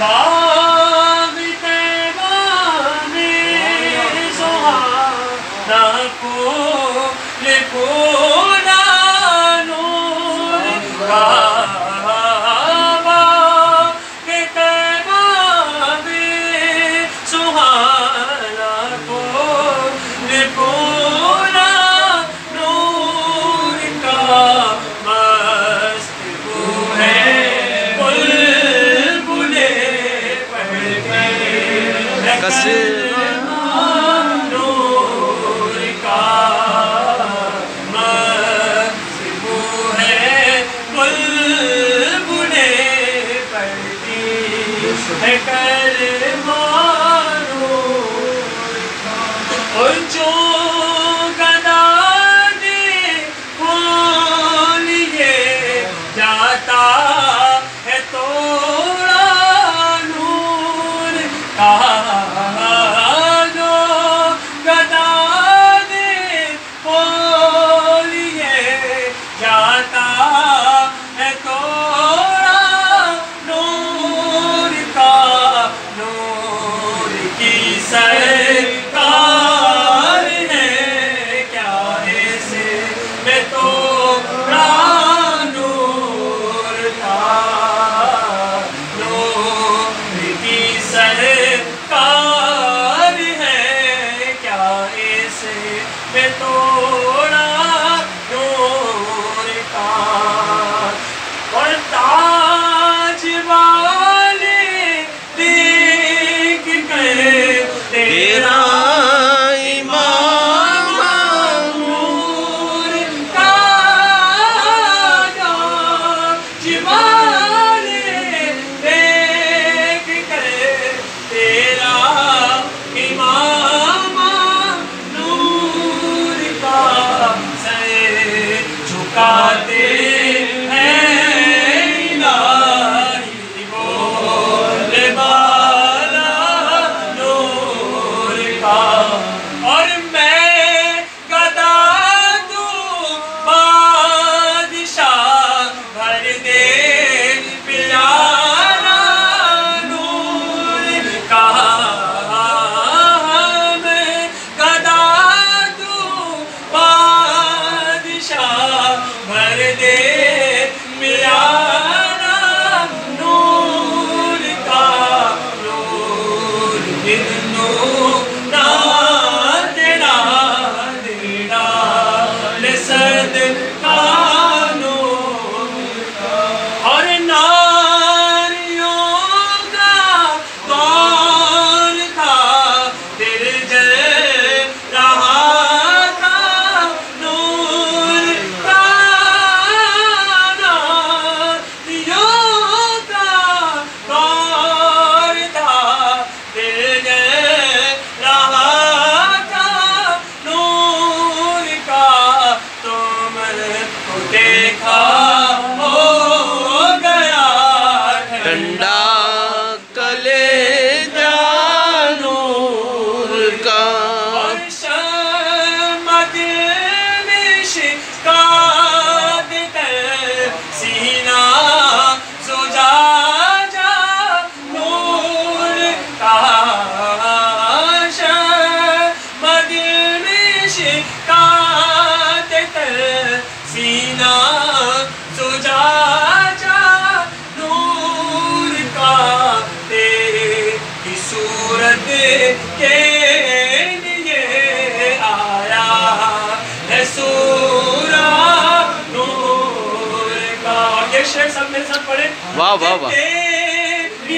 باغ طیبہ میں سہانا پھول پھولا نور کا واہ واہ واہ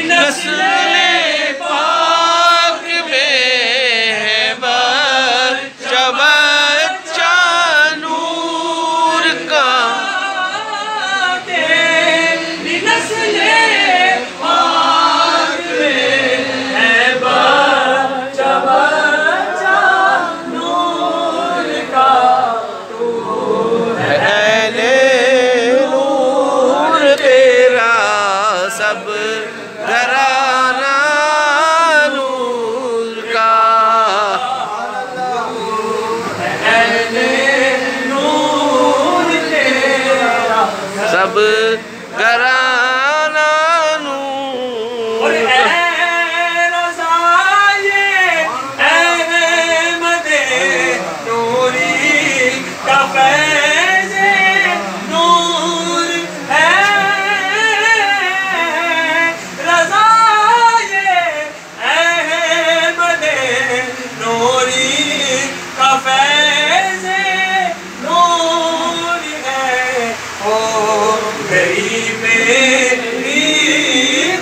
نسل پاک میں ہے بچہ بچہ نور کا نسل پاک میں ہے بچہ بچہ نور کا تو اہل نور تیرا سب گھرانہ نور کا اہل نور تیرا سب گھرانہ نور گئی میری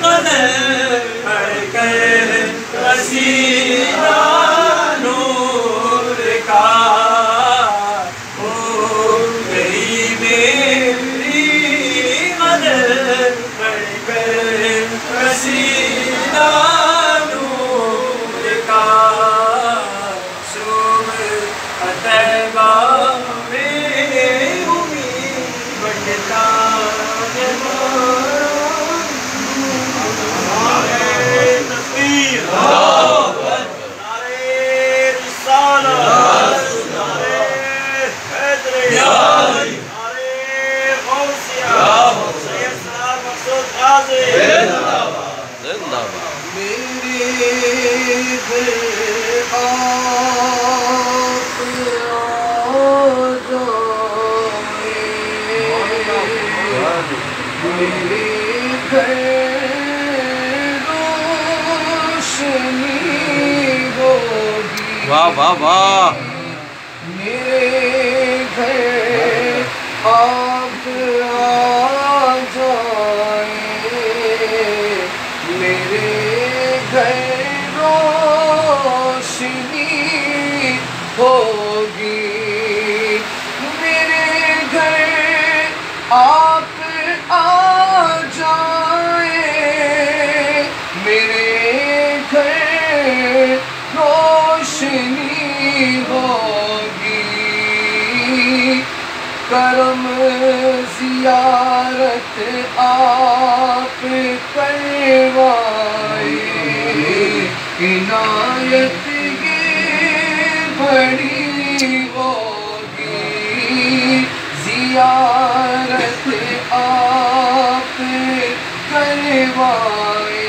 قدر پڑھ کر قصیدہ نور کا، ہو گئی میری قدر پڑھ کر قصیدہ نور کا، صبح طیبہ میں امید بٹتا واہ واہ واہ، میرے گھر آپ آ جائیں، میرے گھر روشنی ہوگی، میرے گھر آپ آ جائیں، میرے گھر روشنی ہوگی، کرم زیارت آپ کروائے، عنایت یہ بڑی ہوگی، زیارت آپ کروائے،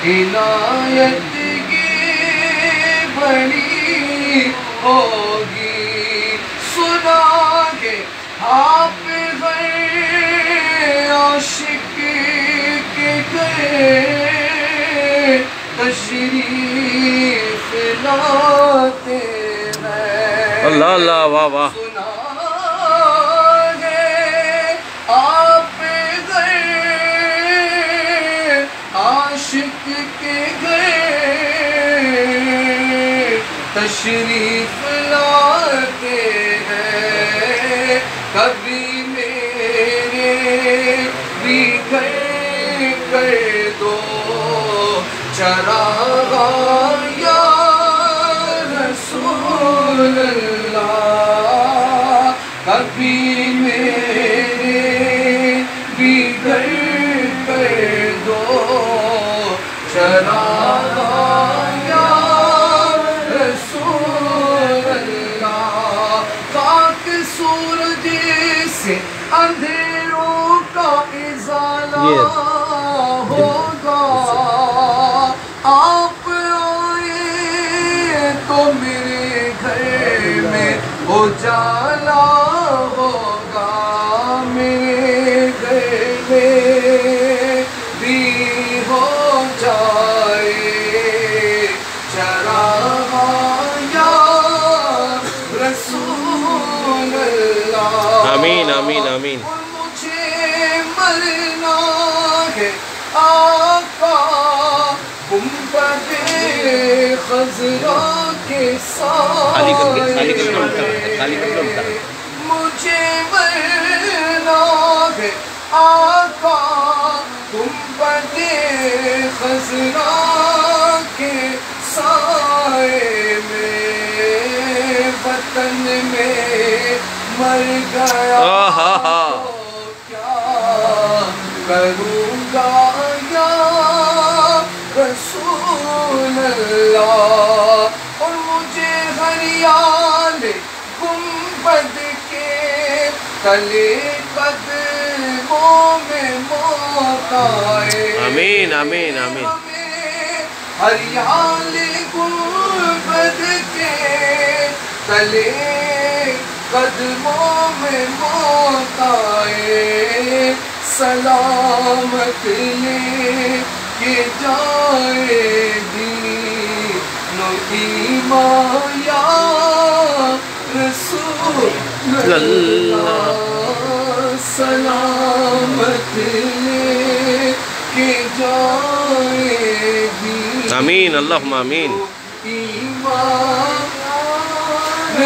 عنایت بڑی ہوگی، سنا کہ آپ غیر عاشق کے گھر تشریف لاتے ہیں، اللہ اللہ، واہ واہ، سنا ہے آپ غیر عاشق کے گھر تشریف لاتے ہیں، کبھی میرے بھی گھر کر دو چراغ یا رسول اللہ، کبھی میرے بھی گھر کر دو چراغ یا سورج سے اندھیروں کا ازالہ ہوگا، آپ آئے تو میرے گھر میں اجالا ہوگا، میرے گھر میں بھی ہو جائے چراغ یا رسول اللہ، آمین آمین آمین، اور مجھے مرنا ہے آقا گنبد خضرا کے سائے، مجھے مرنا ہے آقا گنبد خضرا کے سائے میں، وطن میں مر گیا تو کیا کروں گا یا رسول اللہ، اور مجھے ہریال گنبد کے تلے قدموں میں موت آئے، آمین آمین آمین، ہریال گنبد کے تلے قدموں میں موت آئے، سلامت لے کے جائے دین و ایمان یا رسول اللہ، سلامت لے کے جائے گی آمین اللہم آمین ایمان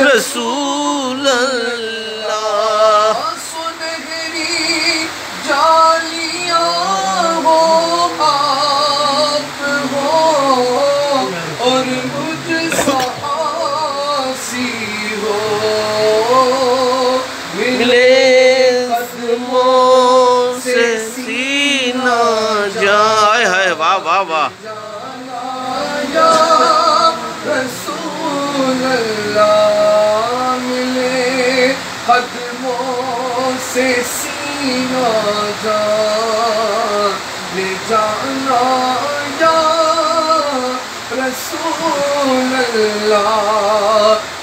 رسول اللہ سنہری جالیاں ہو آپ ہو اور مجھ سا آسی ہو ملے قدموں سے سینہ جائے ہے واہ واہ واہ یا رسول اللہ ملے قدموں سے سینہ جانا یا رسول اللہ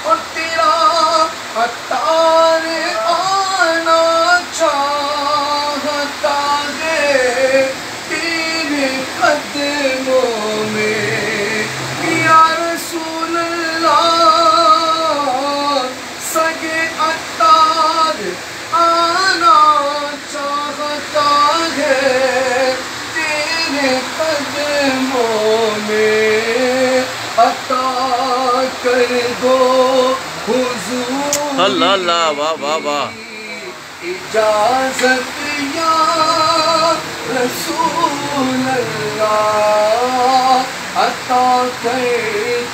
اور تیرا عطار آنا چاہتا ہے تیرے قدموں میں یا رسول اللہ سگے عطار آنا چاہتا ہے تیرے قدموں میں عطا کر دو حضور اللہ اللہ واہ واہ واہ اجازت یا رسول اللہ عطا کر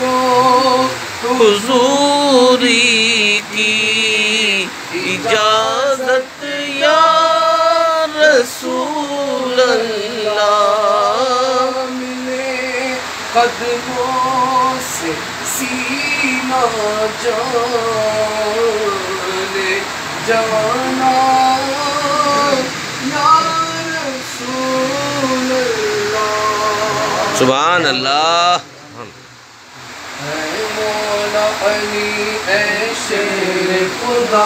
دو حضوری کی اجازت یا رسول اللہ ملے قدموں سے سینہ جانا یا رسول اللہ سبحان اللہ اے مولا علی اے شیر خدا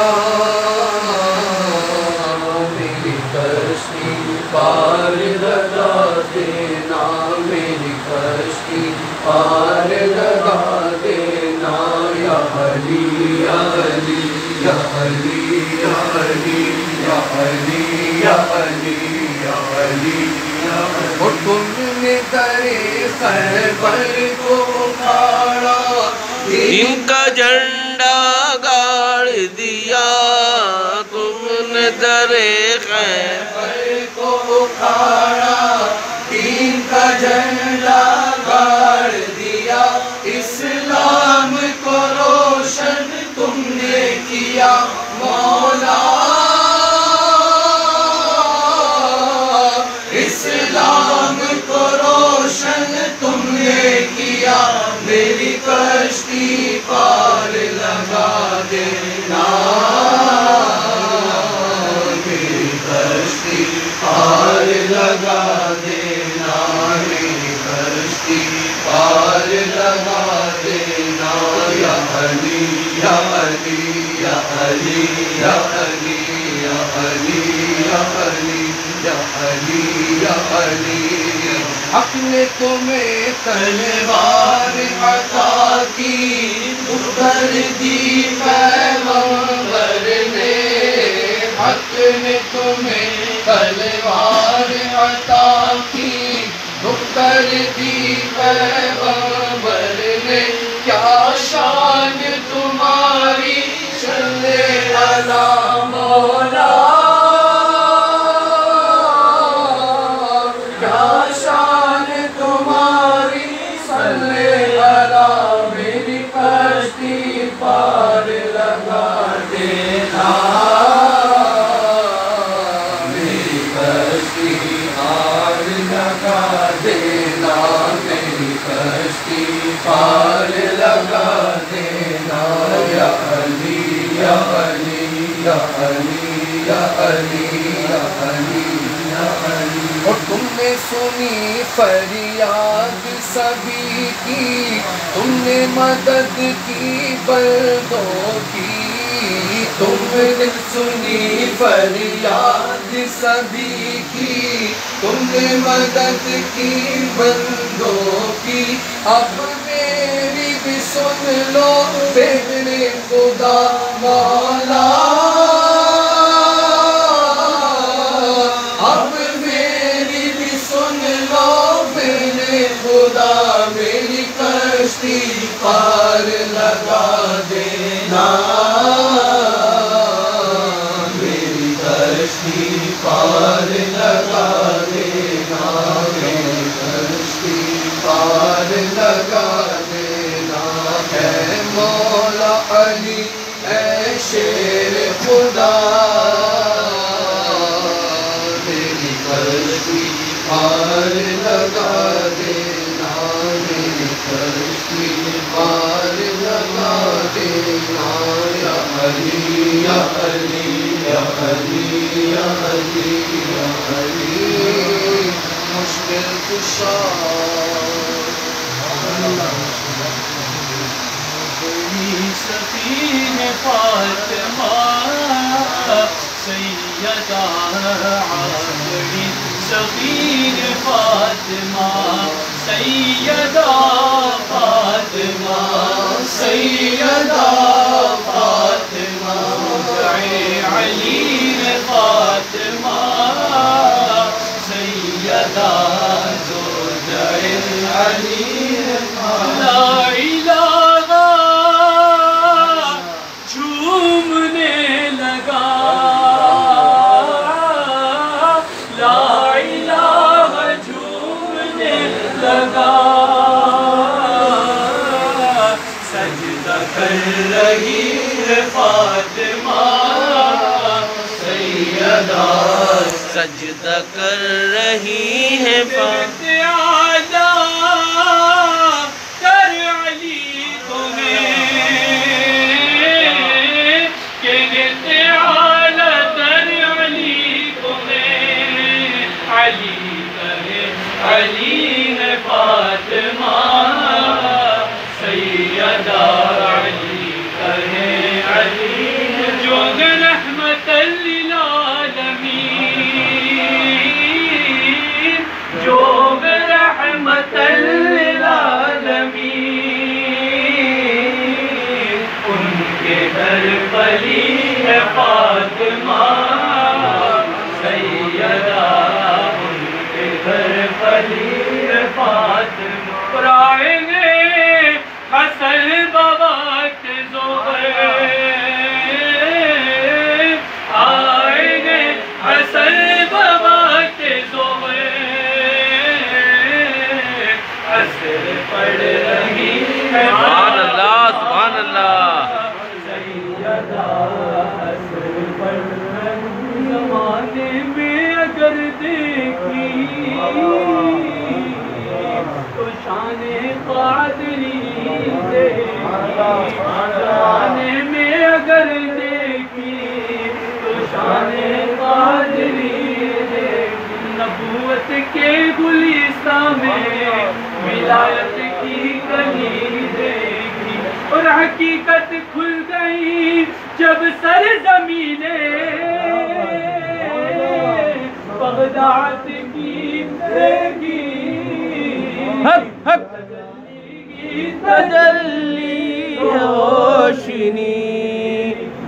میری کشتی پار لگا دینا میری کشتی پار لگا دینا یا علی یا علی یا علی یا علی یا علی یا علی یا علی اور تم نے در خیبر کو اکھاڑا ان کا جھنڈا گاڑ دیا تم نے در خیبر کو اکھاڑا ان کا جھنڈا گاڑ دیا اسلام کو روشن تم نے کیا مولا اسلام کو روشن تم نے کیا میری کشتی پار لگا دینا میری کشتی پار لگا دینا میری کشتی پار لگا دینا یا علی یا علی یا علی یا علی یا علی یا علی یا علی یا علی حق نے تمہیں تلوار عطا کی اتر دی پیغمبر نے حق نے تمہیں تلوار عطا کی اتر دی پیغمبر نے کیا شان تمہاری صلی اللہ مولا پار لگا دینا میری کشتی پار لگا دینا میری کشتی پار لگا دینا یا علی یا علی یا علی یا علی یا علی یا علی اور تم نے سنی فریاد سبھی کی تم نے مدد کی بندوں کی تم نے سنی فریاد سبھی کی تم نے مدد کی بندوں کی اب میری بھی سن لو بیٹے خدا مولا لگا دینا میری کشتی پار لگا دینا میری کشتی پار لگا دینا اے مولا علی اے شیر خدا میری کشتی پار لگا دینا میری کشتی پار لگا دینا یا علی یا علی یا علی یا علی یا علی مشکل کشا سفین فاطمہ سیدہ عامری سفین فاطمہ سیدہ فاطمہ سیدہ فاطمہ علی فاطمہ سیدہ زوجہ علی لا الہ جھومنے لگا لا الہ جھومنے لگا سجدہ کر رہی ہے فاطمہ سیدہ سجدہ کر رہی ہے علی ہے فاطمہ سیدہ علی کہے علی جو رحمت للعالمین جو رحمت للعالمین ان کے در پلی ہے فاطمہ سیدہ فاطمہ آئیں گے حسن بابا کے زوہر آئیں گے حسن بابا کے زوہر عصر پڑھ رہی ہے سبحان اللہ سبحان اللہ سیدہ عصر پڑھ رہی زمانے میں اگر دیکھی تو شان قادری زمانے میں اگر دیکھی تو شان قادری نبوت کے گلستان میں ولایت کی کلی دیکھی اور حقیقت کھل گئی جب سرزمینیں بغداد کی دیکھی تجلی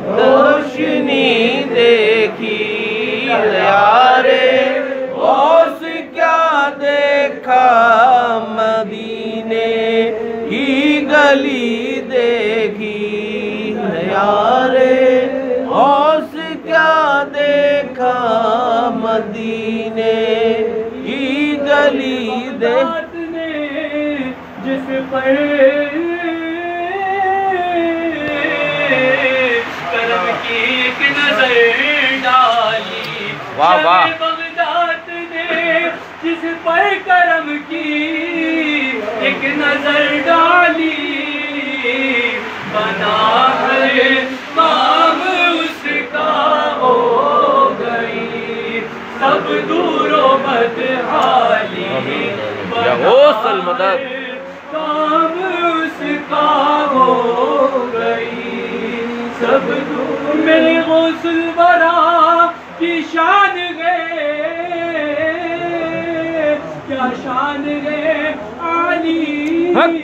روشنی دیکھی یارے غوث کیا دیکھا مدینے کی گلی دیکھی یارے غوث کیا دیکھا مدینے کی گلی دیکھی جس پر کرم کی ایک نظر ڈالی واہ واہ بغداد نے جس پر کرم کی ایک نظر ڈالی بنا ہے کام اس کا ہو گئی سب دور و بدحالی یا غوث المدد کام اس کا ہو گئی سب دور میرے غوث الورا کی شان گئے کیا شان گئے علی علی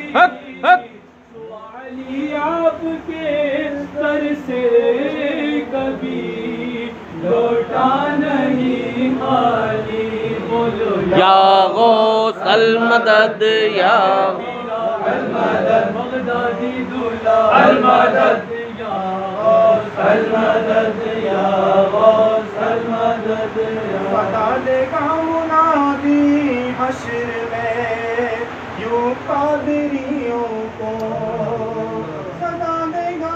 آپ کے سر سے کبھی لوٹا نہیں خالی بولو یا غوث المدد یا المدد بغدادی دولا المدد یا غوث المدد یا غوث المدد صدا دے گا منادی حشر میں یوں قادریوں کو صدا دے گا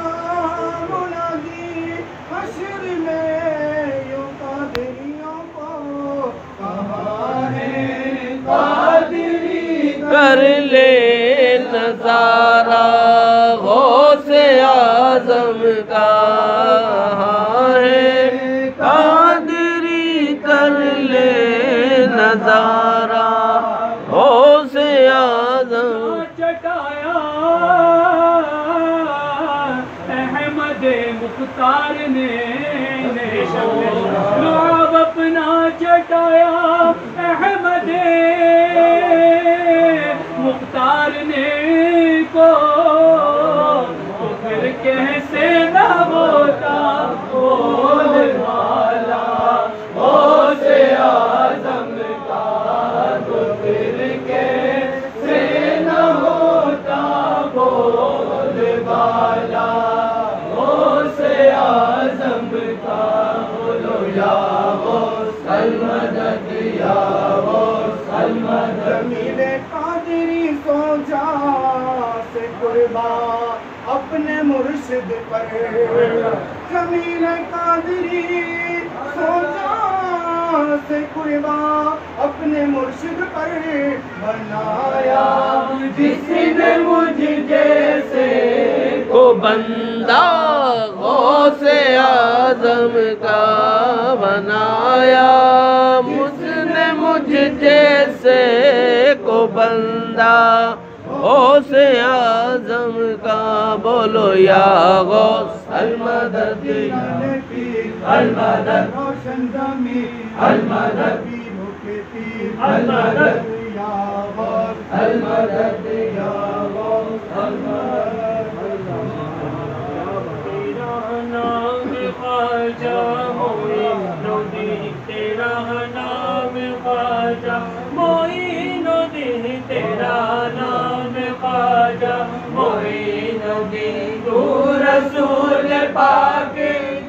منادی حشر میں یوں قادریوں کو کہاں ہے قادری کر لے نظارہ غوث اعظم کا ہے قادری کر لے نظارہ غوث اعظم چٹایا احمد مختار نے لعاب اپنا چٹایا احمد مختار نے کو تو پھر کیسے نہ ہوتا بول والا غوث اعظم کا تو پھر کیسے نہ ہوتا بول والا غوث اعظم کا بولو یا غوث المدد یا غوث المدد جمیل قادری سو جا سے قربان اپنے مرشد پر جمیل قادری سو جا سے قربان اپنے مرشد پر بنایا جس نے مجھ جیسے کو بندہ غوث اعظم کا بنایا مجھ جیسے کو بندہ غوث اعظم کا بولو یا غوث المدد المدد روشن ضمیر المدد پیروں کے پیر المدد یا غوث المدد یا غوث المدد تیرا نام خواجہ معین الدین تیرا نام خواجہ معین الدین تیرا نام خواجہ معین الدین تو رسول پاک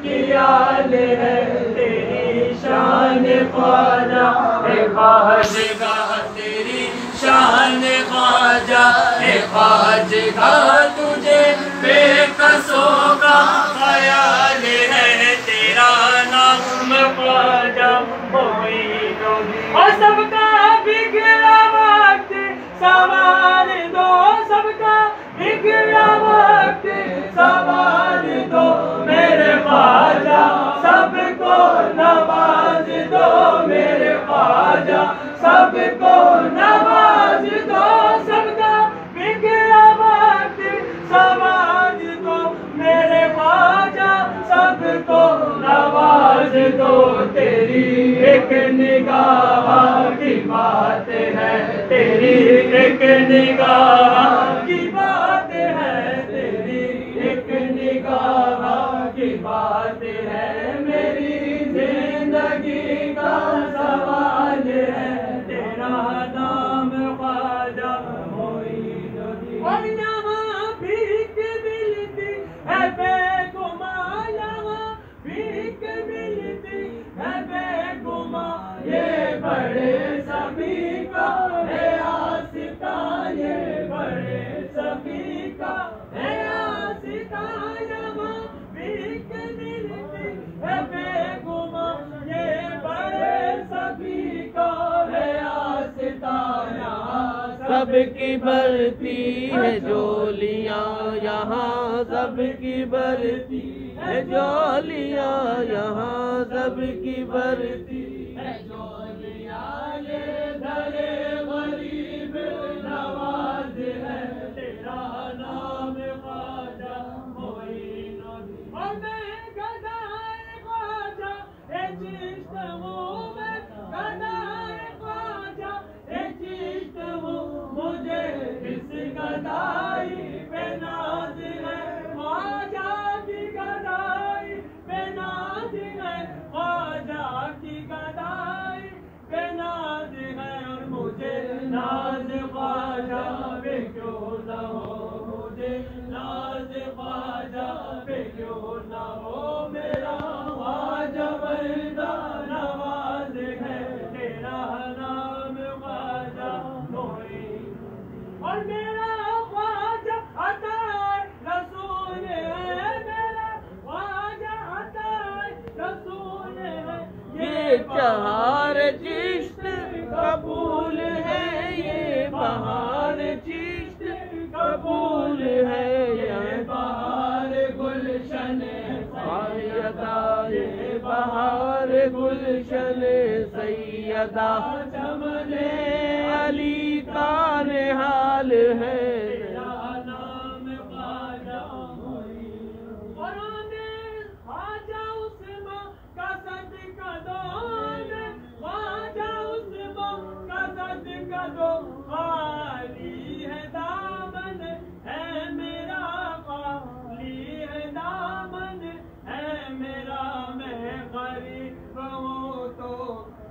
کی آل ہے تیری شان خواجہ اے خواجگاہ تیری شان خواجہ اے خواجگاہ تجھے بے قصوں کا خیال ہے تیرا نام خواجہ معین الدین اور سب کا بگڑا وقت سوال دو سب کا بگڑا وقت سوال دو میرے خواجہ سب کو نواز دو میرے خواجہ سب کو نواز دو سب کا بگڑا وقت سوال دو میرے خواجہ سب کو نواز دو تیری ایک نگاہ کی بات ہے تیری ایک نگاہ کی بات ہے تیری ایک نگاہ کی بات ہے میری زندگی کا سوال ہے تیرا نام خواجہ معین الدین اور یہاں بھیک ملتی ہے بے گماں یہاں بھیک ملتی ہے بے گماں یہ بڑے سبھی کا ہے آستا یہ بڑے سبھی کا ہے آستا یہاں بھیک ملتی ہے بے گماں یہ بڑے سبھی کا ہے آستا یہاں سب کی برتی ہے جولیاں یہاں سب کی برتی ہے جولیاں یہاں سب کی برتی ہے جولیاں یہ دھرے غریب نواز ہے تیرا نام خواجہ معین الدین اور میں گدائے خواجہ اے چشت ہوں میں گدائے خواجہ اے چشت ہوں مجھے اس گدائی پہ ناز ہے خواجہ کی گدائی پہ ناز ہے خواجہ کی گدائی پہ ناز ہے اور مجھے چہار چشت قبول ہے، یہ بہار چشت قبول ہے، یہ بہار گلشن سیدہ، یہ بہار گلشن سیدہ، چمن علی کا نحال ہے، تیرا نام خواجہ معین۔ قرآن خواجہ عثمان کا صدقہ دو، خواجہ عثمان کا صدقہ دو، خالی ہے دامن ہے میرا، خالی ہے دامن ہے میرا، میں غریب ہوں تو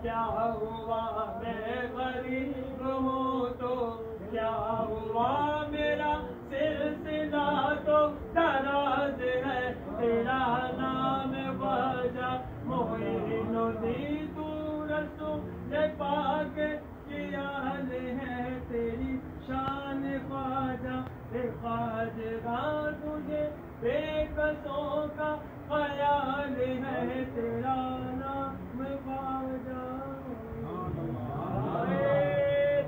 کیا ہوا، میں غریب ہوں تو کیا ہوا، میرا سلسلہ تو دراز ہے، تیرا نام خواجہ معین الدین، تو رسول پاک کی آل ہے، تیری شان خواجہ خواجہ، تجھے بے کسوں کا خیال ہے، تیرا نام خواجہ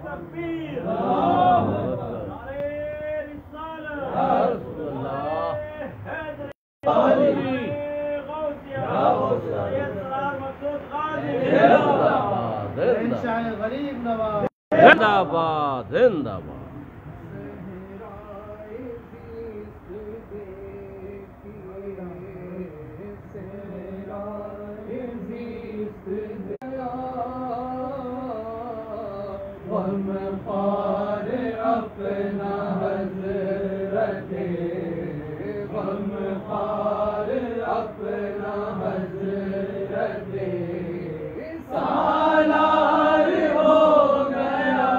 تکبیر، نعرہ رسالت، حیدر غوثیہ، سید سلام مسعود غازی، زندہ غریب نواز، باد زندہ باد۔ غم خوار اپنا حضرت، غم خوار اپنا حضرت، سالار ہو گیا،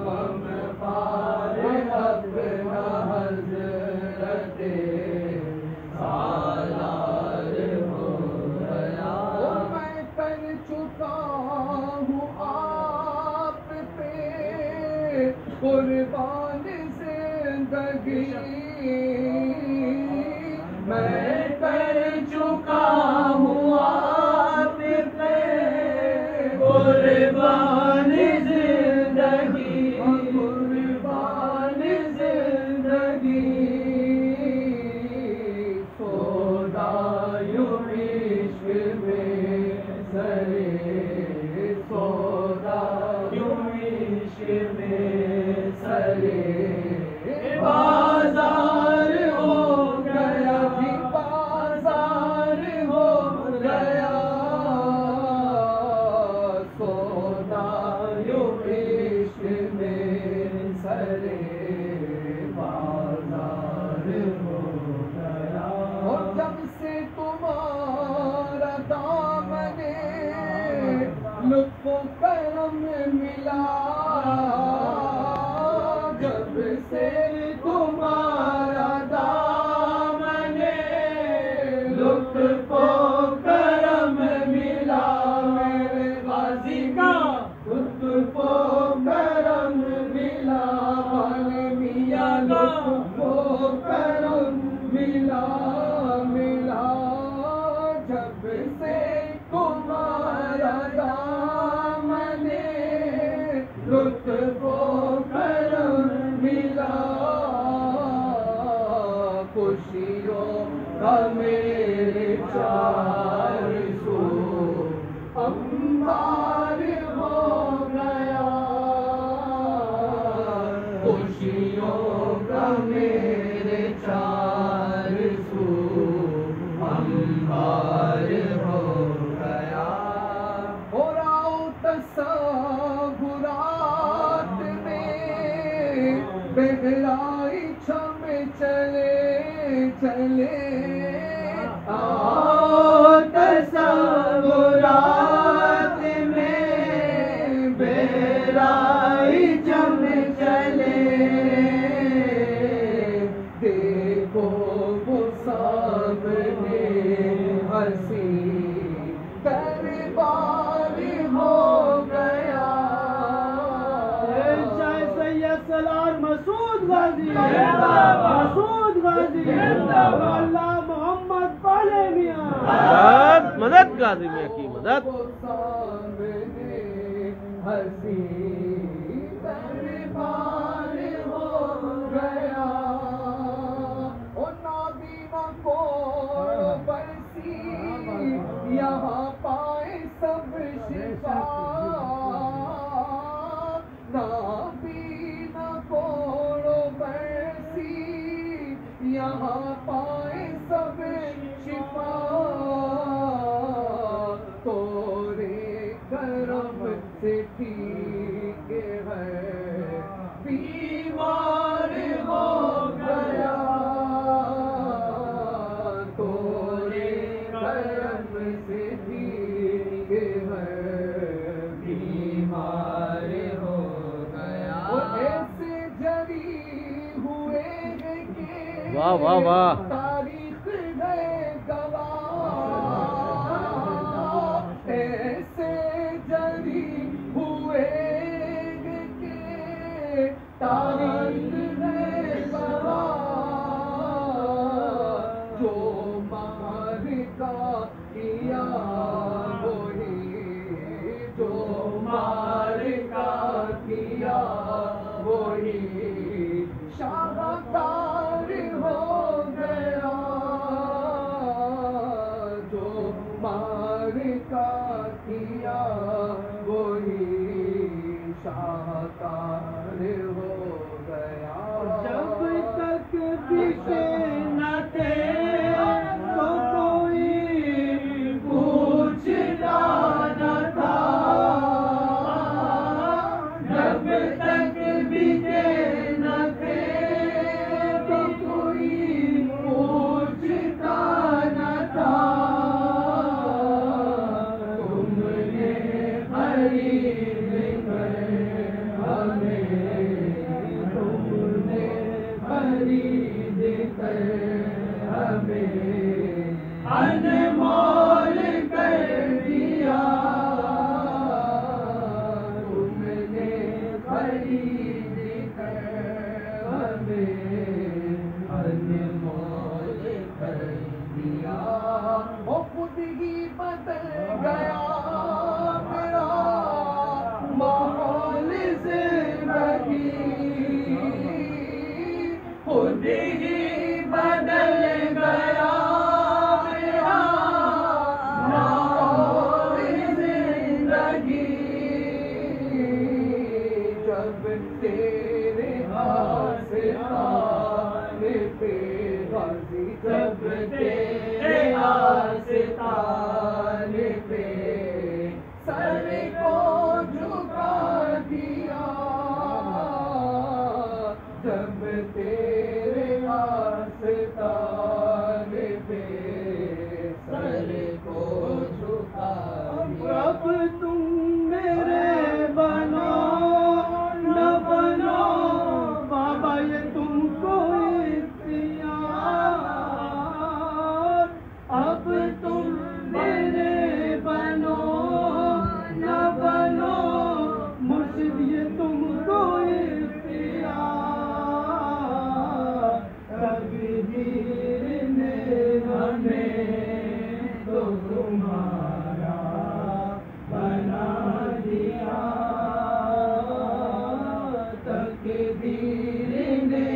غم خوار اپنا حضرت، سالار ہو گیا، میں کر چکا ہوں آپ پہ قربان زندگی، میں کر چکا ہوں آپ پہ قربان زندگی، قربان زندگی، سودا یوں عشق میں سرے، سودا یوں عشق میں سرے، بازار ہو گیا، بھی بازار ہو گیا، سودا یوں عشق میں سرے، بازار ہو گیا، اور جب سے تمہارا دامن لطف و کرم ملا، جب سے تمہارا دامن لطف و کرم ملا، میرے غازی کا لطف و کرم ملا، میاں لطف و کرم ملا، ملا، جب سے تمہارا دامن لطف و کرم ملا، خوشیوں کا میرے چار سو انبار ہو گیا، خوشیوں کا میرے چار سو انبار ہو گیا، اور آؤ تصورات میں بہرائی چھم چلے چلے، آؤ تصورات میں بہرائی چھم چلے، دیکھو وہ سامنے ہنسی دربار ہو گیا، سید سلام مسعود غازی، مسعود غازی، اللہ محمد پالے میاں، مدد کاظمیہ کی مدد دربار ہو گیا نابینا کو برسی یہاں پائے سب شفا نابینا کو برسی یہاں پائے سب شفا تورے کرم سے ٹھیک ہے بیمار ہو گیا تورے کرم سے ٹھیک ہے بیمار ہو گیا ایسے جری ہوئے ہیں کہ واہ واہ واہ تاریخ ہے گواہ ایسے جری ہوئے کہ تاریخ ہے گواہ جو معرکہ کیا وہی جو معرکہ کیا وہی شاہکار ہو گیا جو معرکہ کیا وہی شاہکار ہو گیا جب تک دکھے نہ تھے تو کوئی پوچھتا نہ تھا جب تک بکے نہ تھے تو کوئی پوچھتا نہ تھا تم نے خرید کر ہمیں تم نے خرید کر ہمیں انمول کر دیا تم نے خرید کر ہمیں انمول کر دیا وہ خود ہی بدل گیا میرا ماحول زندگی خود ہی بدل گیا میرا ماحول زندگی جب تیرے آستانے پہ غازی جب تیرے آستانے پہ سر کو جھکا دیا جب تیرے آستانے پہ سر کو جھکا دیا اب تم میرے بنو نہ بنو بابا یہ تم کو اختیار اب تم میرے بنو نہ بنو مرشد یہ تم کو اختیار تقدیر نے ہمیں تو تمہارا بنا دیا تقدیر نے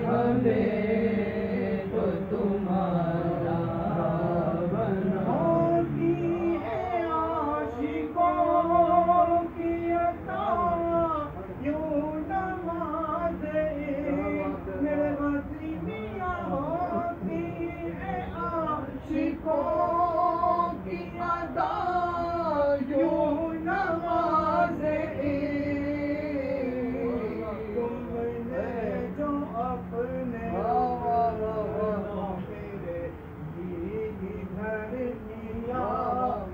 ہمیں تو تمہارا بنا دیا عاشقوں کی عطا یوں نواز میرے غازی میاں ہوتی ہے عاشقوں کی عطا یوں نواز تم نے جو اپنے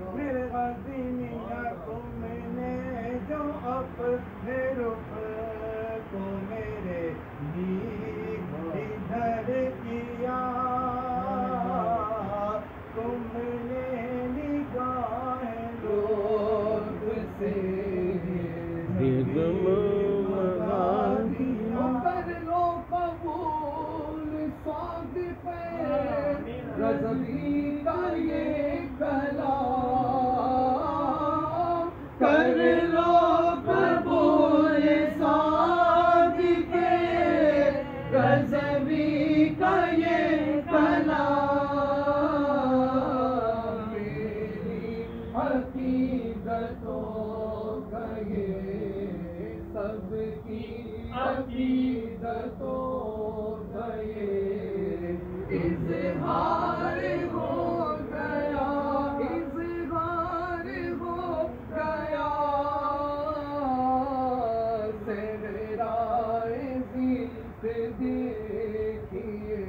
میرے غازی میاں تم نے جو اپنے رخ کو میرے ادھر کیا تم نے نگاہ لوگ سے کر لو قبول سواد پہ رضوی کا یہ کلام کر لو قبول صادق رضوی کا یہ کلام، میری عقیدتوں کا یہ سب کی عقیدتوں کا یہ اظہار ہو گیا، اظہار ہو گیا، صحرائے زیت دیکھیے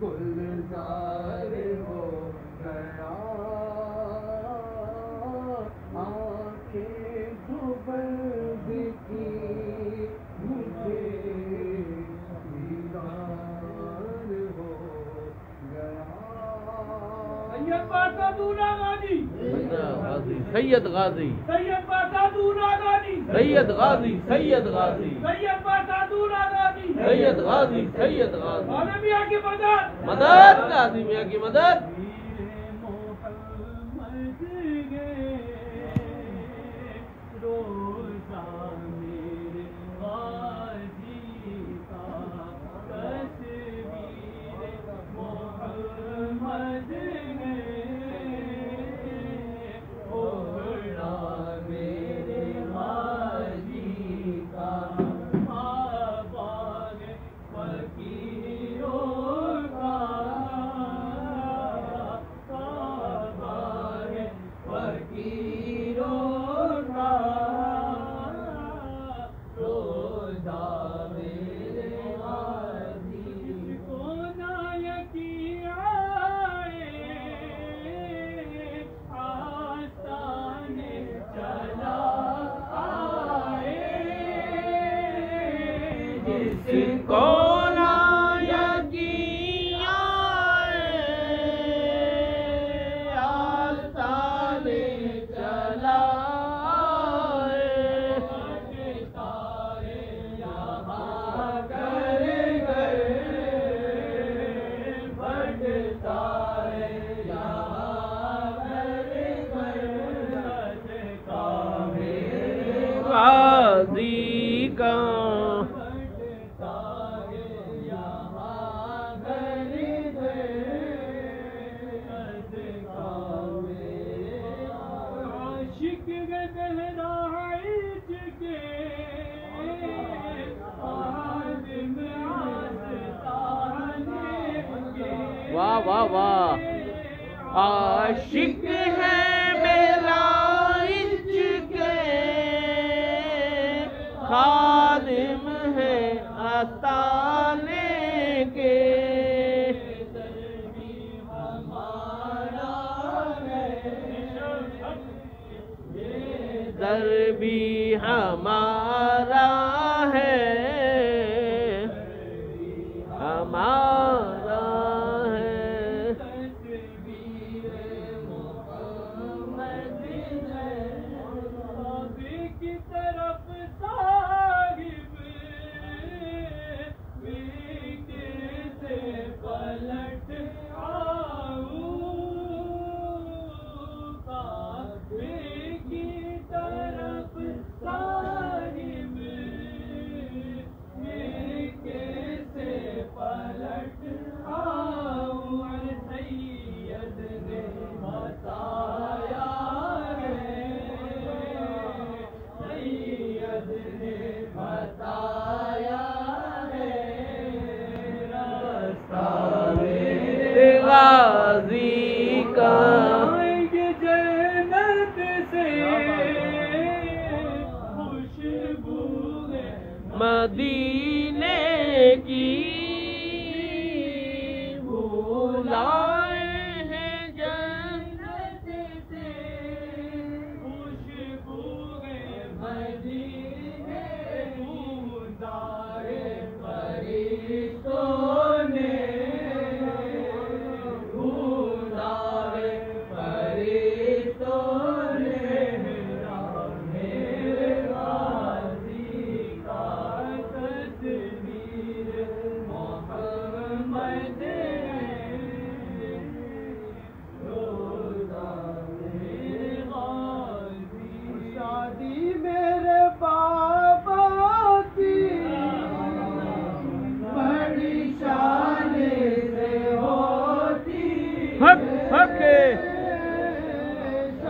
گلزار ہو گیا، آنکھیں جو بند کی مجھے دیدار ہو گیا۔ سید بادشاہ دونا غازی، سید غازی، سید بادشاہ دونا غازی، سید غازی، سید غازی، سید بادشاہ دونا غازی، سید غازی، سید غازی، غازی میاں کی مدد، مدد، غازی میاں کی مدد۔ محمد گے روزہ میرے غازی کا، تصویر محمد گے اوڑا میرے غازی کا، آباد فقیروں کا، آباد فقیروں کا، روزہ میرے غازی کو نہ یقین آئے، آستانے چلا آئے، جس کو نہ یقین آئے، آستانے چلا آئے، تارے یہاں کر گئے، بٹ تارے یہاں کر گئے، صدقہ میرے غازی کا، تارے یہاں کر گئے، صدقہ میرے عاشق گہرائش کے، عالم آستانے کے، واہ واہ واہ، عاشق ہے میرا عشق کے، خادم ہے آستانے کے، در بھی ہمارا ہے، ہمارا ہے، کی طرف صاحب سے پلٹ آؤں، کی طرف صاحب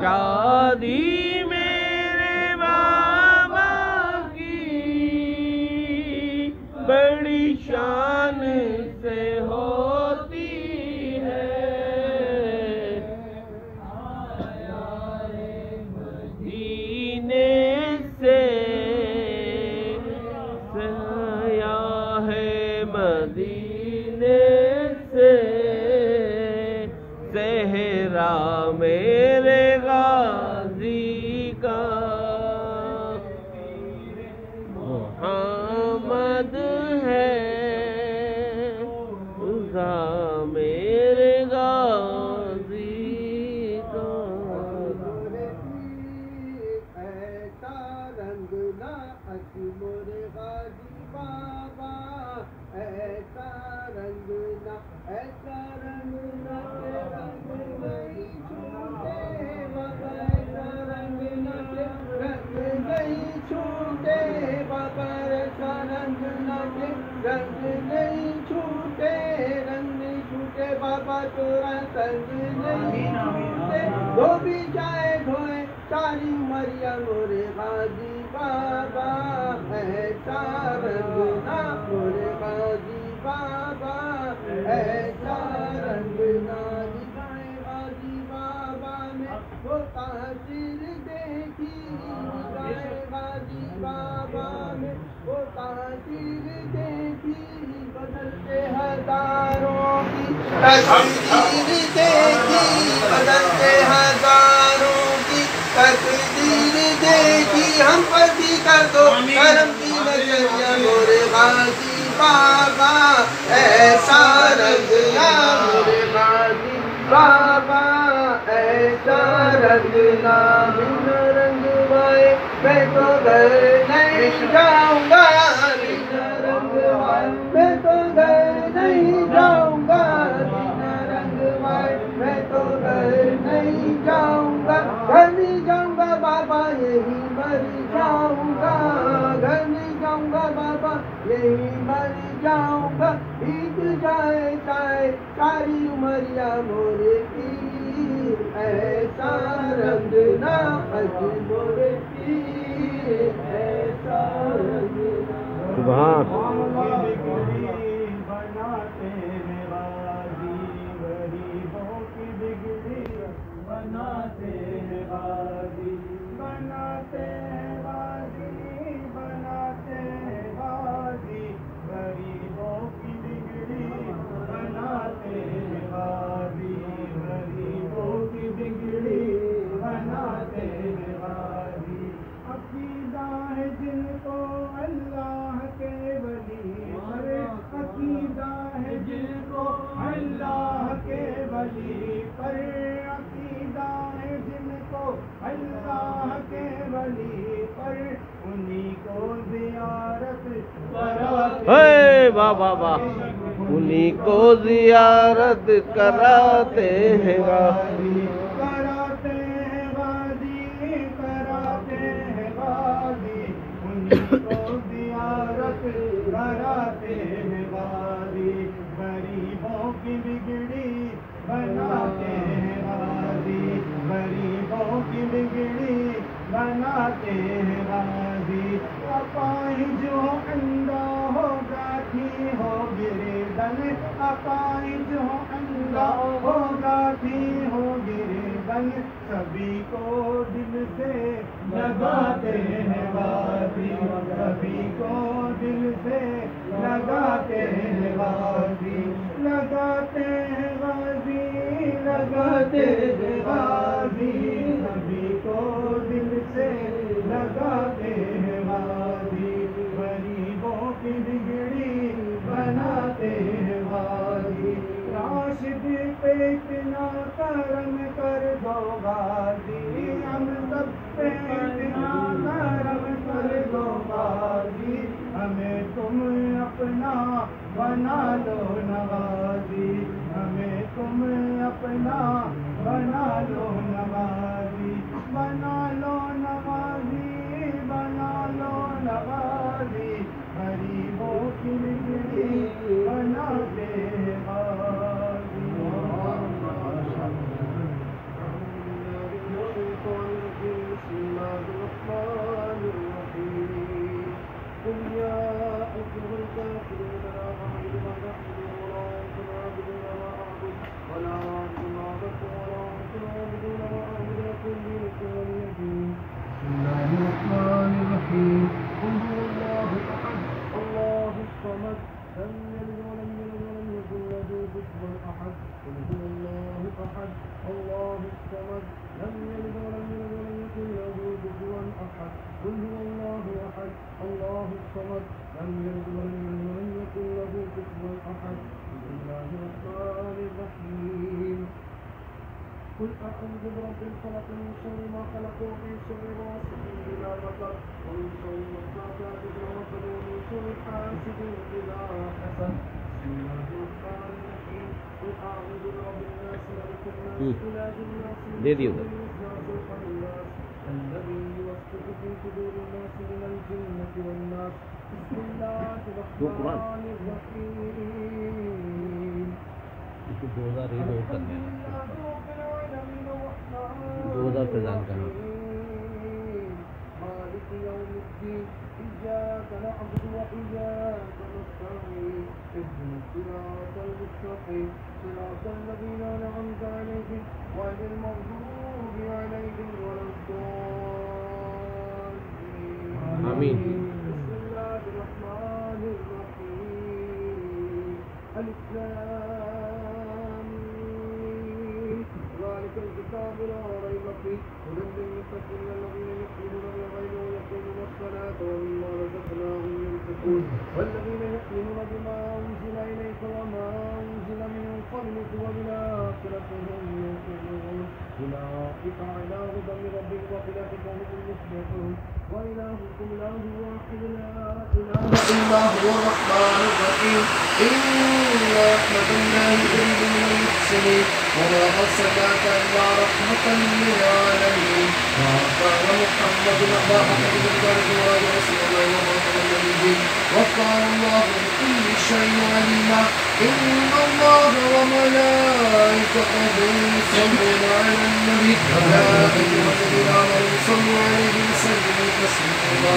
شادی میرے بابا کی بڑی شان سے ہوتی ہے، مدینے سے سیاح مدینے سے صحرا میرے غازی کا محمد ہے، روزہ میرے غازی کا۔ ایسا رنگ نہ اجمل غازی بابا، ایسا رنگ نہ، ایسا رنگ نہ رنگ نہیں چھوٹے بابا، ایسا رنگ نہ رنگ نہیں چھوٹے بابا، ایسا رنگ نہ رنگ نہیں چھوٹے، رنگ نہیں چھوٹے بابا، تیرا سنگ نہیں چھوٹے، جو بھی جائے دھوئے ساری مریم مورے غازی بابا، ایسا رنگ نہ مورے غازی بابا، ایسا رنگ نہ دکھائے غازی بابا میں وہ تاثیر دیکھی، دکھائے غازی بابا میں وہ تاثیر دیکھی، بدلتے ہزاروں کی تقدیر دیکھی، بدلتے ہزاروں کی تقدیر دیکھی، ہم پر بھی کر دو کرم کی نظریہ مورے غازی بابا، ایسا رنگ نہ مورے غازی بابا، ایسا رنگ نہ بن رنگ وائے میں تو گھر نہیں جاؤں گا، بن رنگ وائے میں تو گھر نہیں جاؤں گا، بن رنگ وائے میں تو گھر نہیں جاؤں گا، گھر نہیں جاؤں گا بابا یہی مر جاؤں گا، گھر نہیں جاؤں گا بابا یہی مر جاؤں گا، بیت جائے چاہے ساری عمریہ مورے پیر، ایسا رنگ نہ اجمل پیر، ایسا رنگ نہ سبحان بناتے ہیں غازی، غریبوں کی بگڑی بناتے ہیں غازی، بناتے ہیں غازی، بناتے ہیں غازی، غریبوں کی بگڑی بناتے ہیں غازی، غریبوں کی بگڑی بناتے ہیں غازی، عقیدہ ہے جن کو اللہ کے ولی پر، عقیدہ ہے جن کو اللہ کے ولی پر، عقیدہ ہے جن کو اللہ کے ولی پر، انہی کو زیارت کراتے اے بابا واہ، انہی کو زیارت کراتے ہیں غازی، کراتے ہیں غازی، کراتے ہیں غازی، انہی کو زیارت کراتے ہیں غازی، غریبوں کی بگڑی بناتے ہیں غازی، غریبوں کی بگڑی بناتے ہیں غازی، اپائج ہو اندھا ہو گاٹھی ہو گردن، اپائج ہو اندھا ہو گاٹھی ہو گردن، سبھی کو دل سے لگاتے ہیں غازی، سبھی کو دل سے لگاتے ہیں غازی، لگاتے ہیں غازی، لگاتے ہیں غازی، سبھی کو دل سے لگاتے ہیں غازی، غریبوں کی بگڑی بناتے ہیں غازی، راشد پہ اتنا کرم کر دو غازی، ہم سب پہ اتنا کرم کر دو غازی، ہمیں تم اپنا بنا لو نوازی، ہمیں تم اپنا بنا لو أعوذ برب الفلق من شر ما خلق ومن شر غاسق إذا وقب ومن شر النفاثات في العقد ومن شر حاسد إذا حسد بسم الله الرحمن الرحيم قل أعوذ برب الناس ملك الناس إله الناس دے دیو الذي يوسوس في صدور الناس من الجنة والناس بسم الله الرحمن الرحيم 2000 فضان کرنا مالك يوم الدين إياك نعبد وإياك نستعين اهدنا الصراط المستقيم صراط الذين أنعمت عليهم غير المغضوب عليهم ولا الضالين آمين. بسم الله الرحمن الرحيم ألف لام ميم ذلك الكتاب لا ريب فيه هدى للمتقين الذين يؤمنون بالغيب ويقيمون الصلاة ومما رزقناهم ينفقون والذين يؤمنون بما أنزل إليك وما أنزل من قبلك وبالآخرة هم يوقنون أولئك على هدى من ربهم وأولئك هم المفلحون وإلهكم إله واحد لا إله إلا هو الرحمن الرحيم إن رحمة الله قريب من المحسنين وما أرسلناك إلا رحمة للعالمين وقال محمد أبا أحمد بن جرجوان رسول الله وخاتم النبيين وقال الله بكل شيء عليما إن الله وملائكته يصلون على النبي يا أيها الذين آمنوا صلوا عليه وسلموا تسليما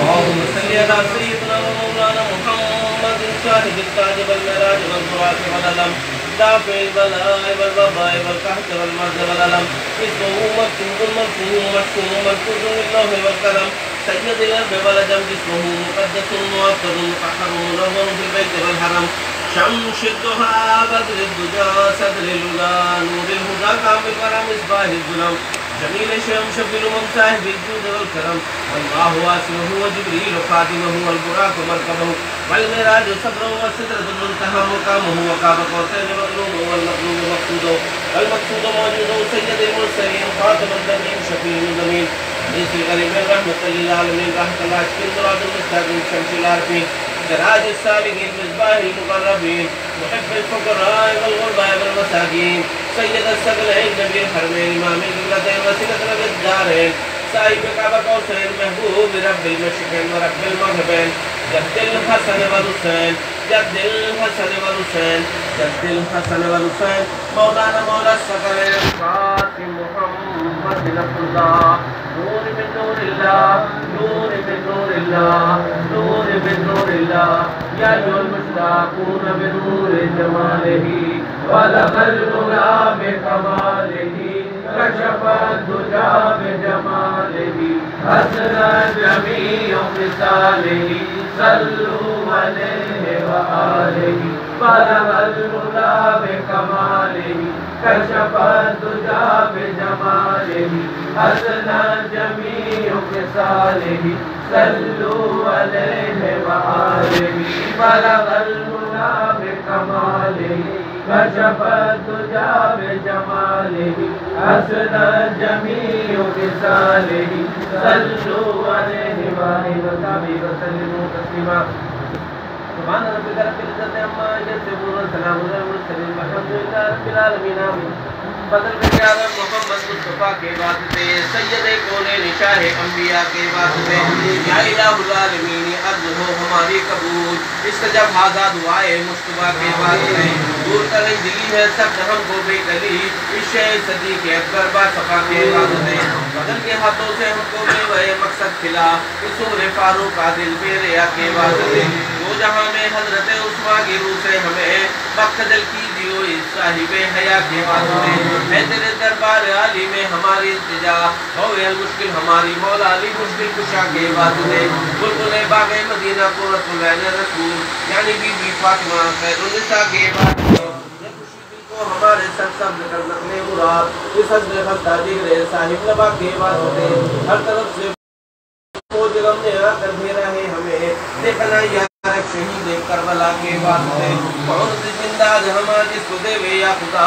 اللهم صل على سيدنا ومولانا محمد صاحب التاج والمعراج والبراق والعلم دافع البلاء والوباء والقحط والمرض والألم اسمه مكتوب مرفوع مشكور مرفوع لله والكرم سيد الأرض والأجم جسمه مقدس مؤكد مطهر منور في البيت والحرم شمس الضحى بدر الدجى صدر الهدى نور الهدى كامل ورا مصباح الظلم جميل شمشب الأمم صاحب الجود والكرم والله واسعه وجبريل خادمه والبراق مركبه والمعراج صدره والسدرة المنتهى مقامه وقاب قوسين مغلوبه والمغلوب مقصوده والمقصود موجوده سيد المرسلين خاتم النبيين شفيع الزمين ليس الغريب رحمة للعالمين رحمة الله اشكر مراد المستقيم شمس العارفين سراج السالكين مصباح المقربين محب الفقراء والغرباء والمساكين سيد الثقلين نبي الحرمين امام القبلتين وسيلة رب الدارين صاحب كعبة قوسين محبوب رب المشرقين ورب المغربين جد الحسن والحسين جد الحسن والحسين جد الحسن والحسين مولانا مولا الثقلين خاتم محمد رسول الله نور من نور الله نور من نور الله نور من نور الله يا أيها المشتاقون بنور جماله ولغ الغلا بكماله كشف الدجى بجماله أسرى جميع مثاله صلوا عليه وآله بلغ الغلا بكماله كشف الدجى بجماله أسرى جميع مثاله صلوا عليه وآله بلغ الغلا بكماله كشف الدجى بجماله أسنى جميع مثاله صلوا عليه وآله وسلموا تسليما سبحان ربك رب العزة عما يصفون وسلام على المرسلين والحمد لله رب العالمين آمين بدل پیارا محمد مصطفیٰ کے واسطے سید کونین شاہ انبیاء کے واسطے یا الہ العالمین عرض ہو ہماری قبول استجب ہذا دعائے مصطفیٰ کے واسطے دور کریں دلی ہے سب ہم کو بے کلی اس شہ صدیق اکبر با صفا کے واسطے بدل کے ہاتھوں سے ہم کو بے وے مقصد کھلا اصول فاروق عادل بے ریا کے واسطے دو جہاں میں حضرت عثمان کی روح سے ہمیں بخدل کی دیو اس صاحب حیا کے واسطے ہے تیرے دربار عالی میں ہماری التجا ہوئے المشکل ہماری مولا علی مشکل کشا کے واسطے بلبل باغ مدینہ قرۃ العین رسول یعنی بی بی فاطمہ خیر النساء کے واسطے ہمارے سب سب کر نقل مراد اس حضر خلطہ جگر صاحب نبا کے واسطے ہر طرف سے موج غم نے آ کر گھیرا ہے ہمیں دیکھنا یا شہید کربلا کے واسطے کون سی زندہ ہمارا جس کو دے وے یا خدا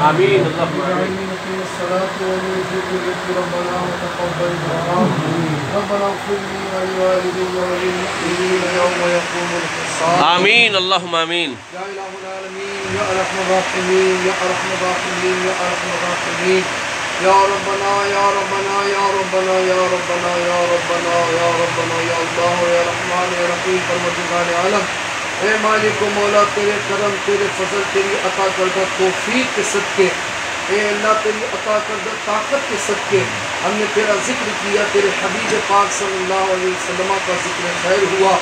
آمین آمین اللہم آمین یا الہ العالمین یا ارحم الراحمین یا ارحم الراحمین یا ارحم الراحمین یا ربنا یا ربنا یا ربنا یا ربنا یا ربنا یا ربنا یا اللہ یا رحمان یا رحیم پروردگار عالم اے مالک و مولا تیرے کرم تیرے فضل تیری عطا کردہ توفیق کے صدقے اے اللہ تیری عطا کردہ طاقت کے صدقے ہم نے تیرا ذکر کیا تیرے حبیب پاک صلی اللہ علیہ وسلم کا ذکر خیر ہوا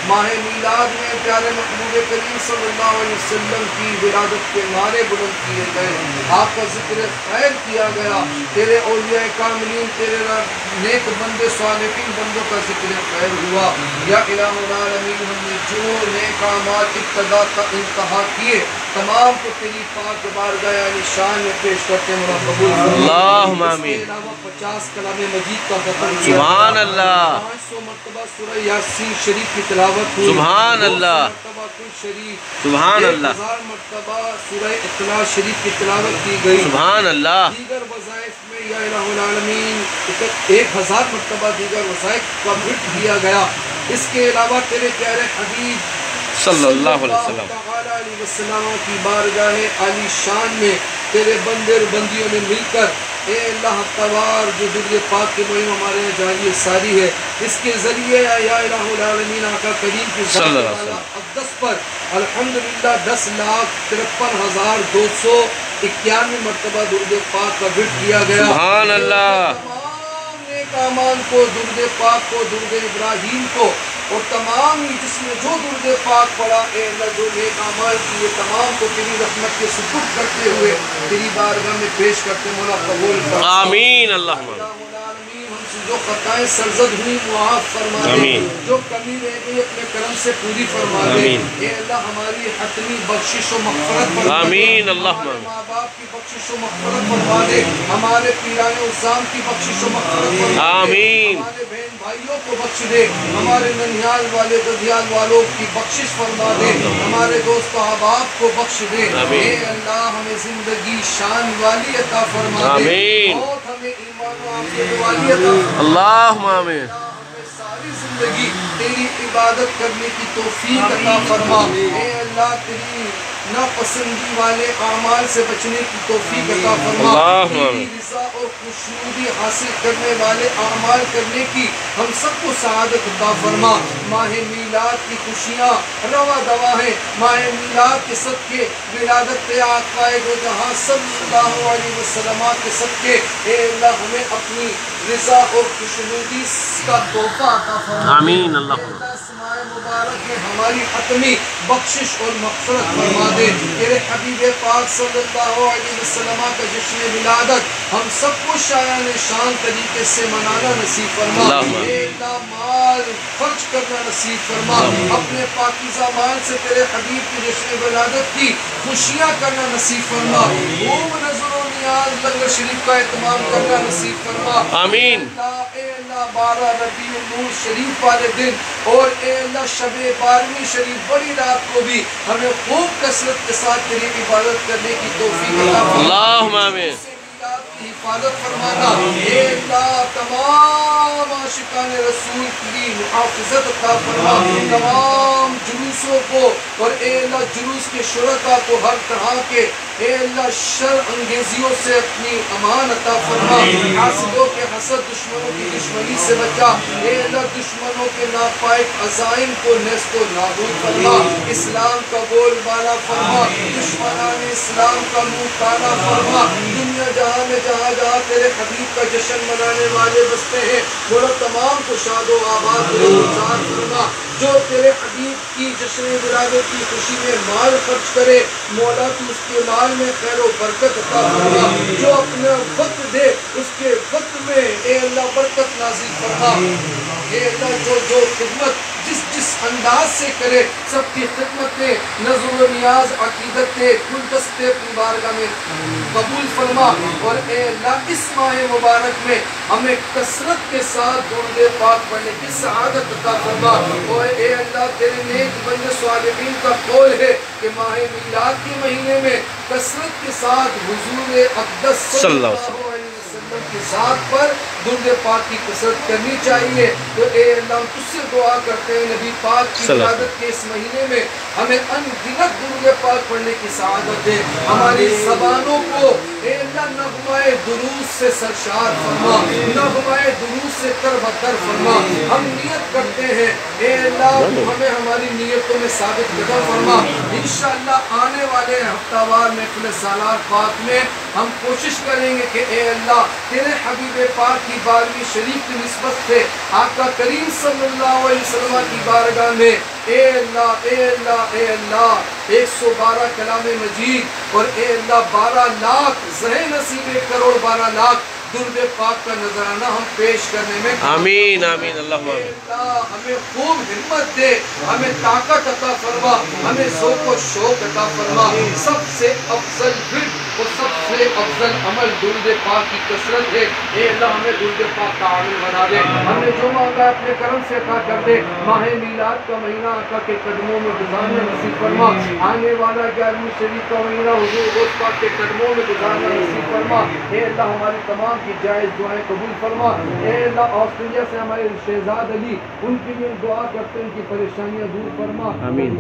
ماہ میلاد میں پیارے محبوب کریم صلی اللہ علیہ وسلم کی ولادت کے نعرے بلند کیے گئے آپ کا ذکر خیر کیا گیا تیرے اولیاء کاملین تیرے نیک بندے صالحین بندوں کا ذکر خیر ہوا یا الہ العالمین ہم نے جو نیک اعمال ابتدا تا انتہا کیے تمام کو تیری پاک بارگاہ عالی شان میں پیش کرتے ہیں مولا قبول اللہم آمین اس کے علاوہ 50 کلام مجید کا ختم کیا سبحان اللہ 500 مرتبہ سورہ یاسین شریف کی تلاوت ہوئی سبحان اللہ مرتبہ کل شریف سبحان اللہ 1000 مرتبہ سورہ اخلاص شریف کی تلاوت کی گئی سبحان اللہ دیگر وظائف میں یا الہ العالمین 1000 مرتبہ دیگر وظائف کا بھٹ کیا گیا اس کے علاوہ تیرے پیارے حبیب صلی اللہ علیہ وسلم علیہ وسلم کی بارگاہ عالی شان میں تیرے بندے اور بندیوں نے مل کر اے اللہ توار جو درد پاک کے مہم ہمارے جاری ساری ہے اس کے ذریعے یا الہ العالمین آقا کریم کی ذات والا اقدس پر الحمدللہ 10,53,291 مرتبہ درد پاک کا بھٹ کیا گیا سبحان اللہ تمام نیک اعمال کو درد پاک کو درد ابراہیم کو اور تمام ہی جس نے جو درد پاک پڑھا اے اللہ جو نیک اعمال کیے تمام کو تیری رحمت کے سپرد کرتے ہوئے تیری بارگاہ میں پیش کرتے مولا قبول فرما آمین اللہم ہم سے جو خطائیں سرزد ہوئی معاف فرما دے جو کمی رہ گئی اپنے کرم سے پوری فرما دے اے اللہ ہماری حتمی بخشش و مغفرت فرما دے آمین اللہم ماں باپ کی بخشش و مغفرت فرما دے ہمارے پیران عظام کی بخشش و مغفرت فرما دے آمین ہمارے بہن بھائیوں کو بخش دے ہمارے ننیال والے ددیال والوں کی بخشش فرما دے ہمارے دوست و احباب کو بخش دے اے اللہ ہمیں زندگی شان والی عطا فرما دے موت ہمیں ایمان و عافیت والی عطا فرما دے اللہم آمین ساری زندگی تیری عبادت کرنے کی توفیق عطا فرما اے اللہ تیری ناپسندی والے اعمال سے بچنے کی توفیق عطا فرما تیری رضا اور خوشنودی حاصل کرنے والے اعمال کرنے کی ہم سب کو سعادت عطا فرما ماہ میلاد کی خوشیاں روا دوا ہیں ماہ میلاد کے صدقے ولادت آقا دو جہاں صلی اللہ علیہ وسلم کے صدقے اے اللہ ہمیں اپنی رضا اور خوشنودی کا تحفہ عطا فرما آمین اللہم اسماء مبارک میں ہماری حتمی بخشش اور مغفرت فرما دے تیرے حبیب پاک صلی اللہ علیہ وسلم کا جشن ولادت ہم سب کو شایان شان طریقے سے منانا نصیب فرما اے اللہ مال خرچ کرنا نصیب فرما اپنے پاکیزہ مال سے تیرے حبیب کی جشن ولادت کی خوشیاں کرنا نصیب فرما خوب نظروں نیاز لنگر شریف کا اہتمام کرنا نصیب فرما. آمین. اے اللہ 12 ربیع النور شریف والے دن اور اے اللہ شب 12ویں شریف بڑی رات کو بھی ہمیں خوب کثرت کے ساتھ تیری عبادت کرنے کی توفیق عطا فرما. اللہم آمین. کی حفاظت فرمانا. اے اللہ تمام عاشقان رسول کی محافظت عطا فرما. تمام جلوسوں کو اور اے اللہ جلوس کے شرکا کو ہر طرح کے اے اللہ شر انگیزیوں سے اپنی امان عطا فرما. حاسدوں کے حسد، دشمنوں کی دشمنی سے بچا. اے اللہ دشمنوں کے ناپائق عزائم کو نیست و نابود فرما. اسلام کا بول بالا فرما. دشمنان اسلام کا منہ کالا فرما. دنیا جہاں میں جہاں جہاں تیرے حبیب کا جشن منانے والے بستے ہیں مولا تمام کو شاد و آباد و گلزار فرما. جو تیرے حبیب کی جشن ولادت کی خوشی میں مال خرچ کرے مولا تو اس کے مال میں خیر و برکت عطا فرما. جو اپنا وقت دے اس کے وقت میں اے اللہ برکت نازل فرما. اے اللہ جو خدمت جس انداز سے کرے سب کی خدمتیں نظر و نیاز عقیدت گلدستے بارگاہ میں قبول فرما. اور اے اللہ اس ماہ مبارک میں ہمیں کثرت کے ساتھ درود پاک پڑھنے کی سعادت عطا فرما. اور اے اللہ تیرے نیک بندے صالحین کا قول ہے کہ ماہ میلاد کے مہینے میں کثرت کے ساتھ حضور اقدس صلی اللہ علیہ وسلم کی ذات پر درود پاک کی کثرت کرنی چاہیے. تو اے اللہ ہم تجھ سے دعا کرتے ہیں نبی پاک کی ولادت کے اس مہینے میں ہمیں ان گنت درود پاک پڑھنے کی سعادت دے. ہماری زبانوں کو اے اللہ نغمہ درود سے سرشار فرما. نغمہ درود سے تر بتر فرما. ہم نیت کرتے ہیں اے اللہ ہمیں ہماری نیتوں میں ثابت قدم فرما. انشاءاللہ آنے والے ہفتہ وار محفل سالار پاک میں ہم کوشش کریں گے کہ اے اللہ تیرے حبیب پاک کی 12ویں شریف کی نسبت سے آقا کریم صلی اللہ علیہ وسلم کی بارگاہ میں اے اللہ اے اللہ اے اللہ 112 کلام مجید اور اے اللہ 12 لاکھ زہ نصیب 1 کروڑ 12 لاکھ درود پاک کا نذرانہ ہم پیش کرنے میں آمین آمین. اللہم آمین. اللہ ہمیں خوب ہمت دے، ہمیں طاقت عطا فرما، ہمیں ذوق و شوق عطا فرما. سب سے افضل ورد اور سب سے افضل عمل درود پاک کی کثرت ہے. اے اللہ ہمیں درود پاک کا عامل بنا دے. ہم نے جو مانگا اپنے کرم سے عطا کر دے. ماہ میلاد کا مہینہ آقا کے قدموں میں گزارنا نصیب فرما. آنے والا 11ویں شریف کا مہینہ حضور غوث پاک کے قدموں میں گزارنا نصیب فرما. اے اللہ ہماری تمام کی جائز دعائیں قبول فرما. اے اللہ آسٹریلیا سے ہمارے شہزاد علی ان کے لیے دعا کرتے ہیں ان کی پریشانیاں دور فرما،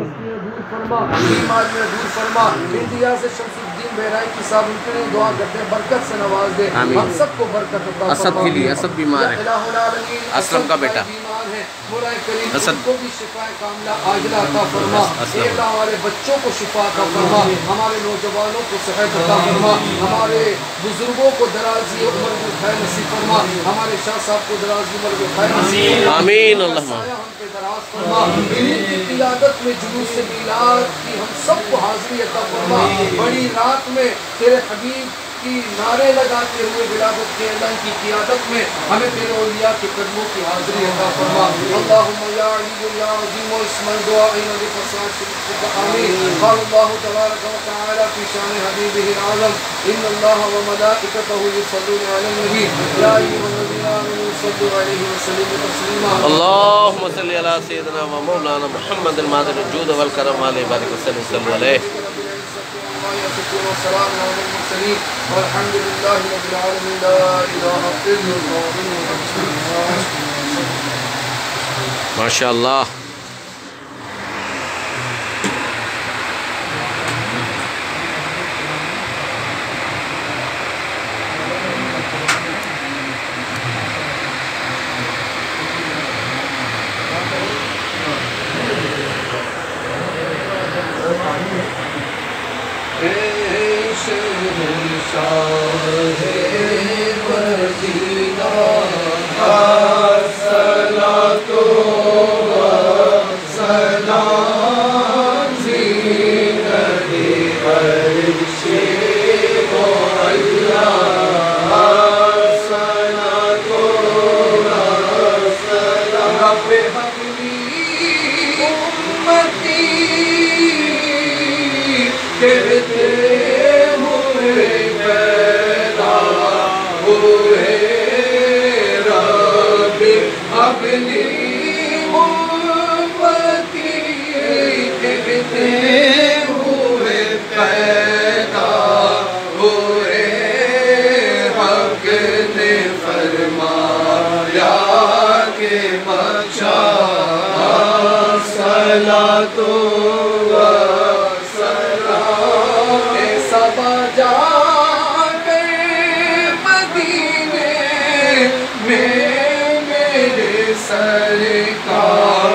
بستیاں دور فرما، بیماریاں دور فرما. انڈیا سے شمس الدین بہرائی کی صاحب ان کے لیے دعا کرتے ہیں برکت سے نواز دے. ہم سب کو برکت عطا فرما. اسد کے لیے، اسد بیمار ہے، الہ العالمین اسلم کا بیٹا بیمار ہے مولا کریم ان کو بھی شفا کاملہ عاجلہ عطا فرما. اے اللہ ہمارے بچوں کو شفا عطا فرما، ہمارے نوجوانوں کو صحت عطا فرما، ہمارے بزرگوں کو درازی عمر میں خیر نصیب فرما، ہمارے شاہ صاحب کو درازی عمر میں خیر نصیب فرما. آمین. اللہم ہم پہ دراز فرما. انہیں کی قیادت میں جلوس میلاد کی ہم سب کو حاضری عطا فرما. بڑی رات میں تیرے حبیب کی نعرے لگاتے ہوئے ولادت کے اعلان کی قیادت میں ہمیں تیرے اولیاء کے قدموں کی حاضری عطا فرما. اللہم یا علی یا عظیم و اسم دعائنا بفساد شریف آمین. قال اللہ تبارک و تعالی فی شان حبیبہ العظم ان اللہ و ملائکتہ یصلون علی النبی یا ایھا الذین آمنوا صلوا علیہ وسلموا تسلیما. اللہم صلی علی سیدنا و مولانا محمد المعدن الجود والکرم علیہ بارک وسلم صلی علیہ. والسلام على المرسلين والحمد لله رب العالمين. لا اله الا الله. ماشاء اللہ. الصلاة ہوئے پیدا ہوئے حق نے فرمایا کہ بخشا صلاۃ و سلام سب جا کر مدینے میں میرے سرکار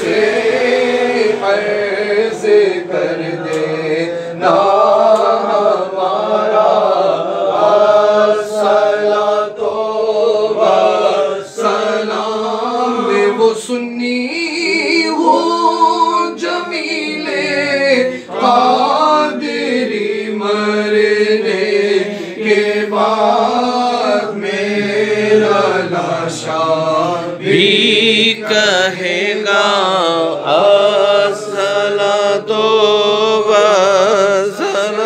سے عرض کر دینا ہمارا صلاۃ و سلام میں وہ سنی ہو جمیل قادری مرنے کے بعد میرا لاشا بھی کہے گا الصلاۃ والسلام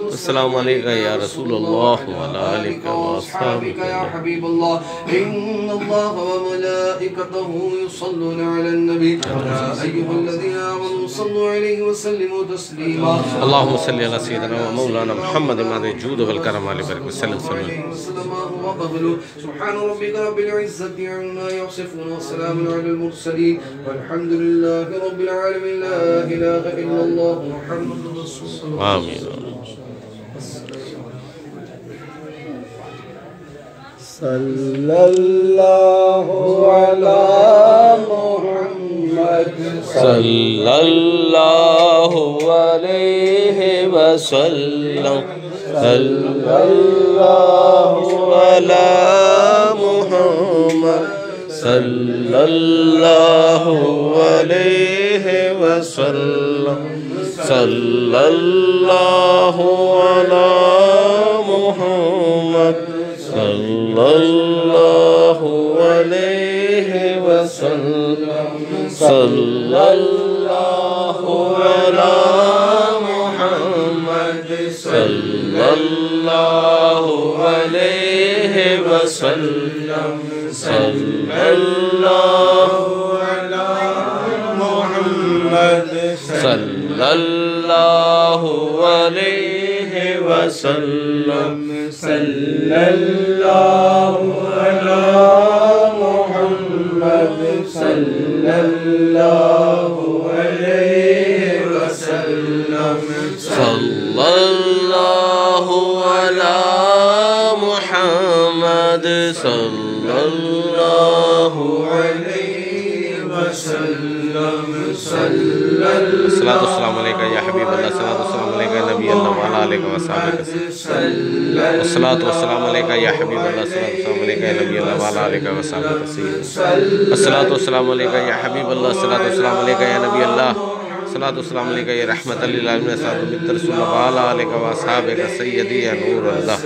السلام علیکم یا رسول اللہ وعلی آلک وأصحابك يا حبيب الله إن الله وملائكته يصلون على النبي يا أيها الذين آمنوا صلوا عليه وسلموا تسليما اللهم صل على سيدنا ومولانا محمد ماذا الجود والكرم عليه وسلم سبحان ربك رب العزة عما يصفون وسلام على المرسلين والحمد لله رب العالمين لا إله إلا الله محمد رسول الله آمين صلی اللہ علی محمد صلی اللہ علیہ وسلم صلی اللہ علی محمد صلی اللہ علیہ وسلم صلی اللہ علی محمد صلی اللہ علیہ وسلم صلی اللہ علی محمد صلی اللہ علیہ وسلم صلی اللہ علی محمد صلی اللہ علیہ وسلم صلی اللہ علی محمد صلی اللہ علیہ وسلم صلی اللہ علی محمد صلی اللہ علیہ وسلم الصلاۃ والسلام علیکہ یا حبیب اللہ الصلاۃ والسلام علیکہ یا نبی اللہ وعلی آلہ وصحبہ الصلاۃ والسلام علیکہ یا حبیب اللہ الصلاۃ والسلام علیکہ یا نبی اللہ وعلی آلہ وصحبہ الصلاۃ والسلام علیکہ یا حبیب اللہ الصلاۃ والسلام علیکہ یا نبی اللہ الصلاۃ والسلام علیکہ یا رحمت للعالمین الصلاۃ بنت رسول اللہ وعلی آلہ وصحبہ سیدی یا نور اللہ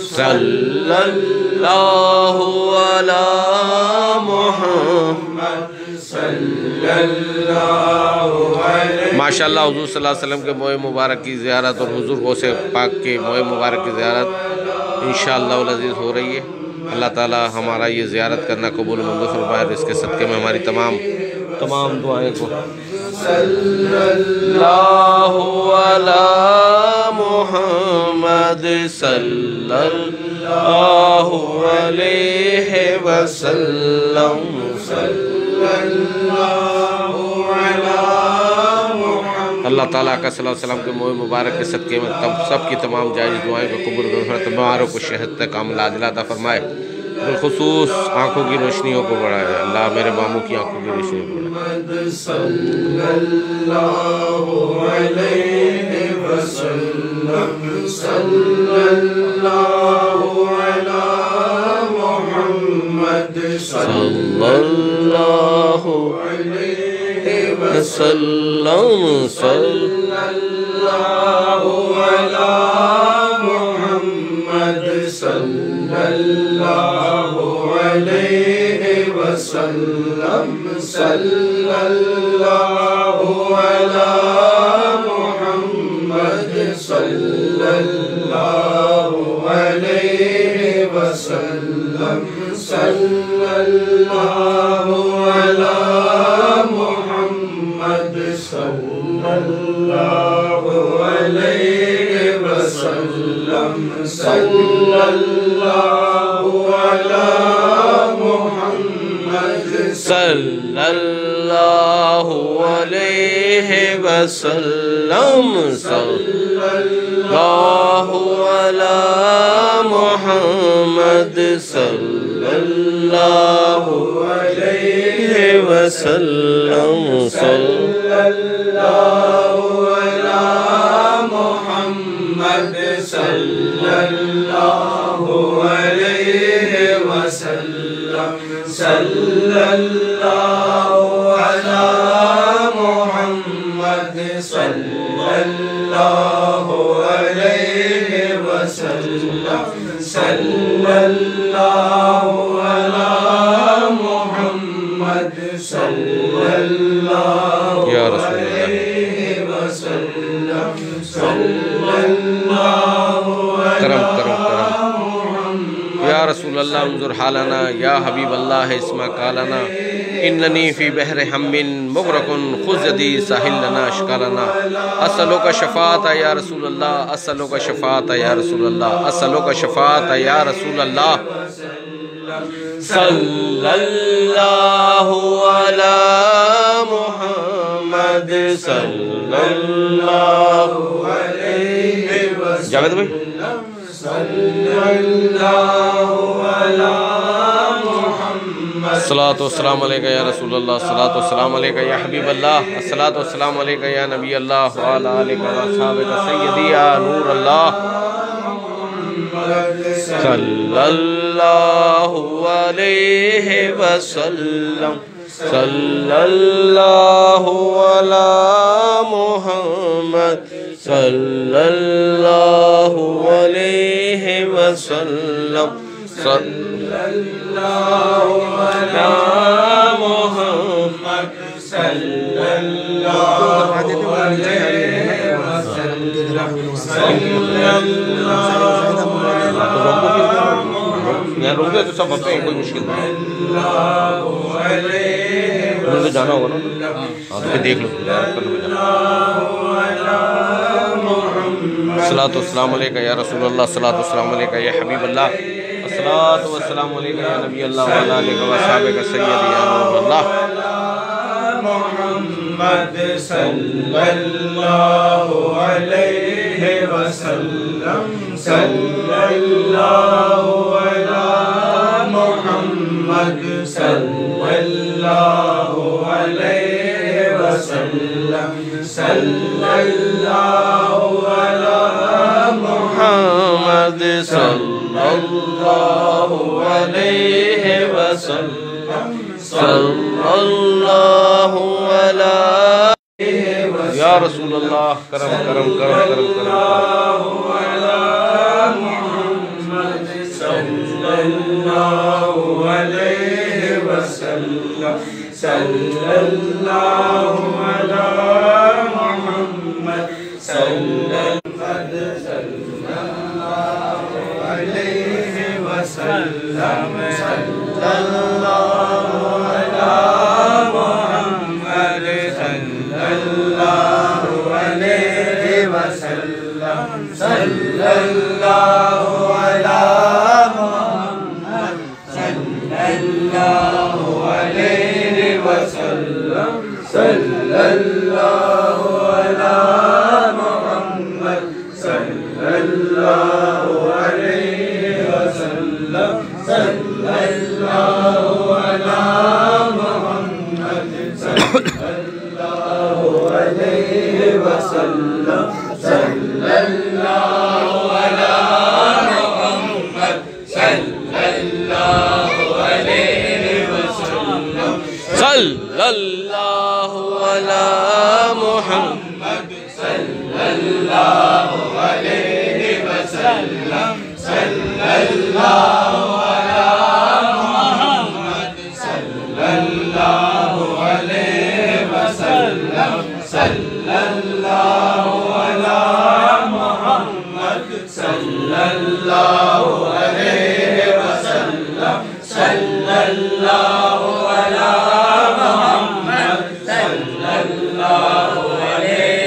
صلی اللہ علی محمد ماشاءاللہ حضور صلی اللہ علیہ وسلم کے موئے مبارک کی زیارت اور حضور غوث پاک کے موئے مبارک کی زیارت انشاءاللہ العزیز ہو رہی ہے۔ اللہ تعالی ہمارا یہ زیارت کرنا قبول منظور فرمائے اور اس کے صدقے میں ہماری تمام دعائیں کو صلی اللہ علی محمد صلی اللہ علیہ وسلم اللہ تعالیٰ کا صلی اللہ علیہ وسلم کے موئے مبارک کے صدقے میں سب کی تمام جائز دعائیں کو قبول فرمائے، تمہاروں کو شہادت کامل عاجلہ عطا فرمائے، بالخصوص آنکھوں کی روشنیوں کو بڑھائے۔ اللہ میرے ماموں کی آنکھوں کی روشنیوں کو بڑھائے۔ صلی اللہ علیہ وسلم صلی اللہ علی محمد صلی اللہ علیہ وسلم صلی اللہ علی محمد صلی اللہ علیہ وسلم صلی اللہ علی محمد صلی اللہ علیہ وسلم صلی اللہ علی محمد الله عليه وسلم صلى الله على محمد صلى الله عليه وسلم صلى الله على محمد صلى الله عليه وسلم صلى الله على محمد صلى الله عليه وسلم صلى الله على محمد صلى الله عليه وسلم صلى الله على محمد صلى الله یا رسول اللہ عليه وسلم صلى الله کرم کرم کرم یا رسول اللہ انظر حالنا یا حبیب اللہ اسمع قالنا اننی فی بحر ہم مغرق خذ یدی ساحل لنا اشکالنا اسألوک شفاعت یا رسول اللہ اسألوک شفاعت یا رسول اللہ اسألوک شفاعت یا رسول اللہ صلی اللہ علی محمد صلی اللہ علیہ وسلم جاوید بھائی الصلاة والسلام علیکہ یا رسول اللہ الصلاة والسلام علیکہ یا حبیب اللہ الصلاة والسلام علیکہ یا نبی اللہ وعلی آلہ وصحبہ سیدی یا نور اللہ صلی اللہ علیہ وسلم صلی اللہ علی محمد صلی اللہ علیہ وسلم صلی اللہ علی محمد صلی اللہ علیہ وسلم صلی اللہ روکے تو سب اپنے کوئی مشکل نہیں مجھے جانا ہوگا نا ہاں تو دیکھ لو الصلاة والسلام علیکہ یا رسول اللہ الصلاة والسلام علیکہ یا حبیب اللہ الصلاة والسلام علیکہ یا نبی اللہ وعلی آلہ وصحبہ سیدی یا نور اللہ محمد صلی اللہ علیہ وسلم صلی اللہ علی محمد صلی اللہ علیہ وسلم صلی اللہ علی محمد صلی اللہ علیہ وسلم صلی اللہ علی یا رسول اللہ کرم کرم کرم کرم کرم محمد صلی اللہ علیہ وسلم صلی اللہ علی محمد صلی اللہ علیہ وسلم صلی اللہ علی محمد صلی اللہ علیہ وسلم صلی اللہ علی محمد صلی اللہ علیہ وسلم صلی اللہ علی محمد صلی اللہ علیہ وسلم صلی اللہ علی محمد صلی اللہ علیہ وسلم صلی اللہ علی محمد صلی اللہ علیہ وسلم صلی اللہ علی محمد صلی اللہ علیہ وسلم صلی اللہ علی محمد صلی اللہ علیہ وسلم صلی اللہ علی محمد صلی اللہ علیہ وسلم صلی اللہ علی محمد صلی اللہ علیہ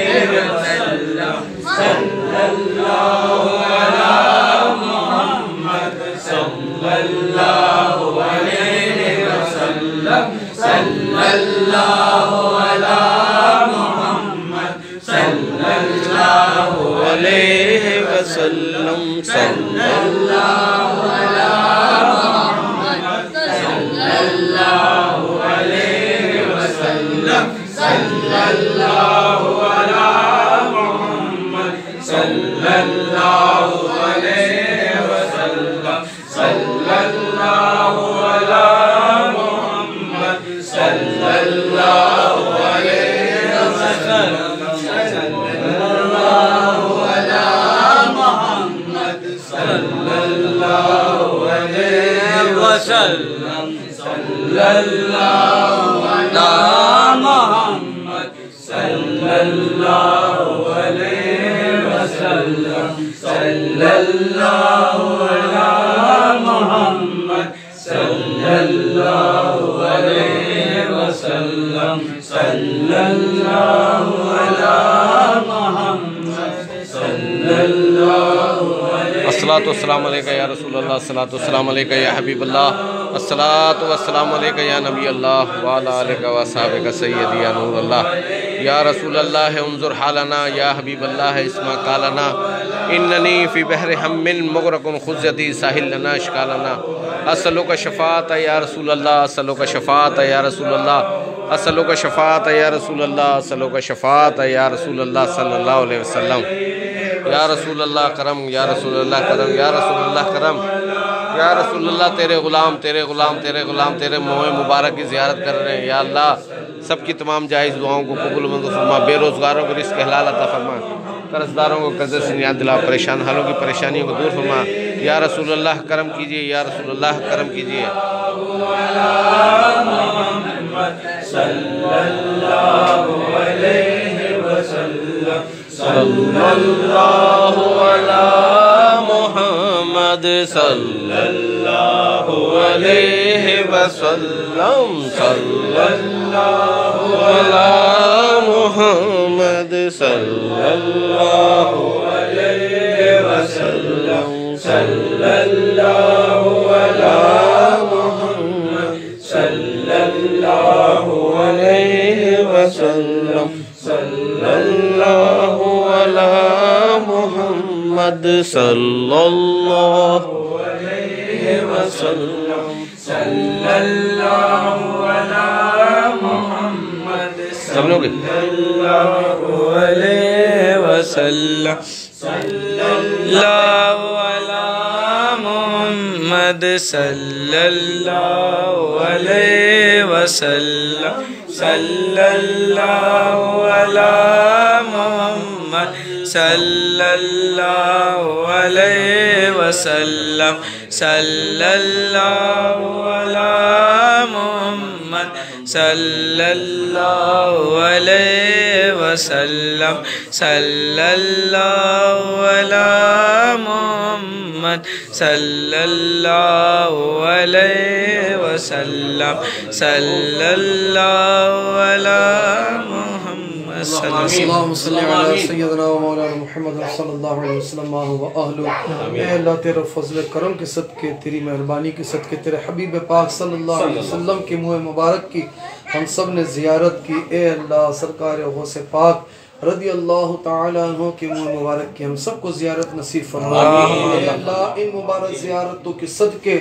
صلی اللہ علی محمد صلی اللہ علیہ وسلم صلی اللہ علی محمد صلی اللہ علیہ وسلم صلی اللہ علی محمد صلی اللہ علیہ وسلم صلی اللہ علی محمد صلی اللہ علیہ وسلم صلی اللہ علی محمد صلی اللہ علیہ وسلم صلی اللہ علی محمد صلی اللہ علیہ الصلاۃ والسلام علیکہ یا رسول اللہ، الصلاۃ والسلام علیکہ یا حبیب اللہ، الصلاۃ والسلام علیکہ یا نبی اللہ وعلی آلہ وصحبہ سیدی یا نور اللہ، یا رسول اللہ انظر حالنا، یا حبیب اللہ اسمع قالنا، اننی فی بحر ہم مغرق خذ یدی ساحل لنا اشکالنا، اسألک شفاعت یا رسول اللہ، اسألک شفاعت یا رسول اللہ، اسألک شفاعت یا رسول اللہ، اسألک شفاعت یا رسول اللہ صلی اللہ علیہ وسلم، یا رسول اللہ کرم، یا رسول اللہ کرم، یا رسول اللہ کرم، یا رسول اللہ تیرے غلام تیرے غلام تیرے غلام تیرے منہ مبارک کی زیارت کر رہے ہیں، یا اللہ سب کی تمام جائز دعاؤں کو قبول منظور فرما، بے روزگاروں کو رزق حلال عطا فرما، قرض داروں کو قرض سے نجات دلا، پریشان حالوں کی پریشانیوں کو دور فرما، یا رسول اللہ کرم کیجئے، یا رسول اللہ کرم کیجئے، صلی اللہ علیہ وسلم صلی اللہ علی محمد صلی اللہ علیہ وسلم صلی اللہ علی محمد صلی اللہ علیہ وسلم صلی اللہ علی محمد صلی اللہ علیہ وسلم صلی اللہ علی محمد صلی اللہ علیہ وسلم صلی اللہ علی محمد سب لوگ صلی اللہ علیہ وسلم صلی اللہ علی محمد صلی اللہ علیہ وسلم صلی اللہ علی محمد صلی اللہ علیہ وسلم صلی اللہ علی محمد صلی اللہ علیہ وسلم صلی اللہ علی محمد صلی اللہ علیہ وسلم صلی اللہ علی محمد اللہم صلی علی سیدنا و مولانا محمد صلی اللہ علیہ وسلم و اہلو۔ اے اللہ تیرے فضل کرم کے صدقے، تیری مہربانی کے صدقے، تیرے حبیب پاک صلی اللہ علیہ وسلم کے منہ مبارک کی ہم سب نے زیارت کی۔ اے اللہ سرکار غوث پاک رضی اللہ تعالیٰ عنہ کے منہ مبارک کی ہم سب کو زیارت نصیب فرما۔ اے اللہ ان مبارک زیارتوں کے صدقے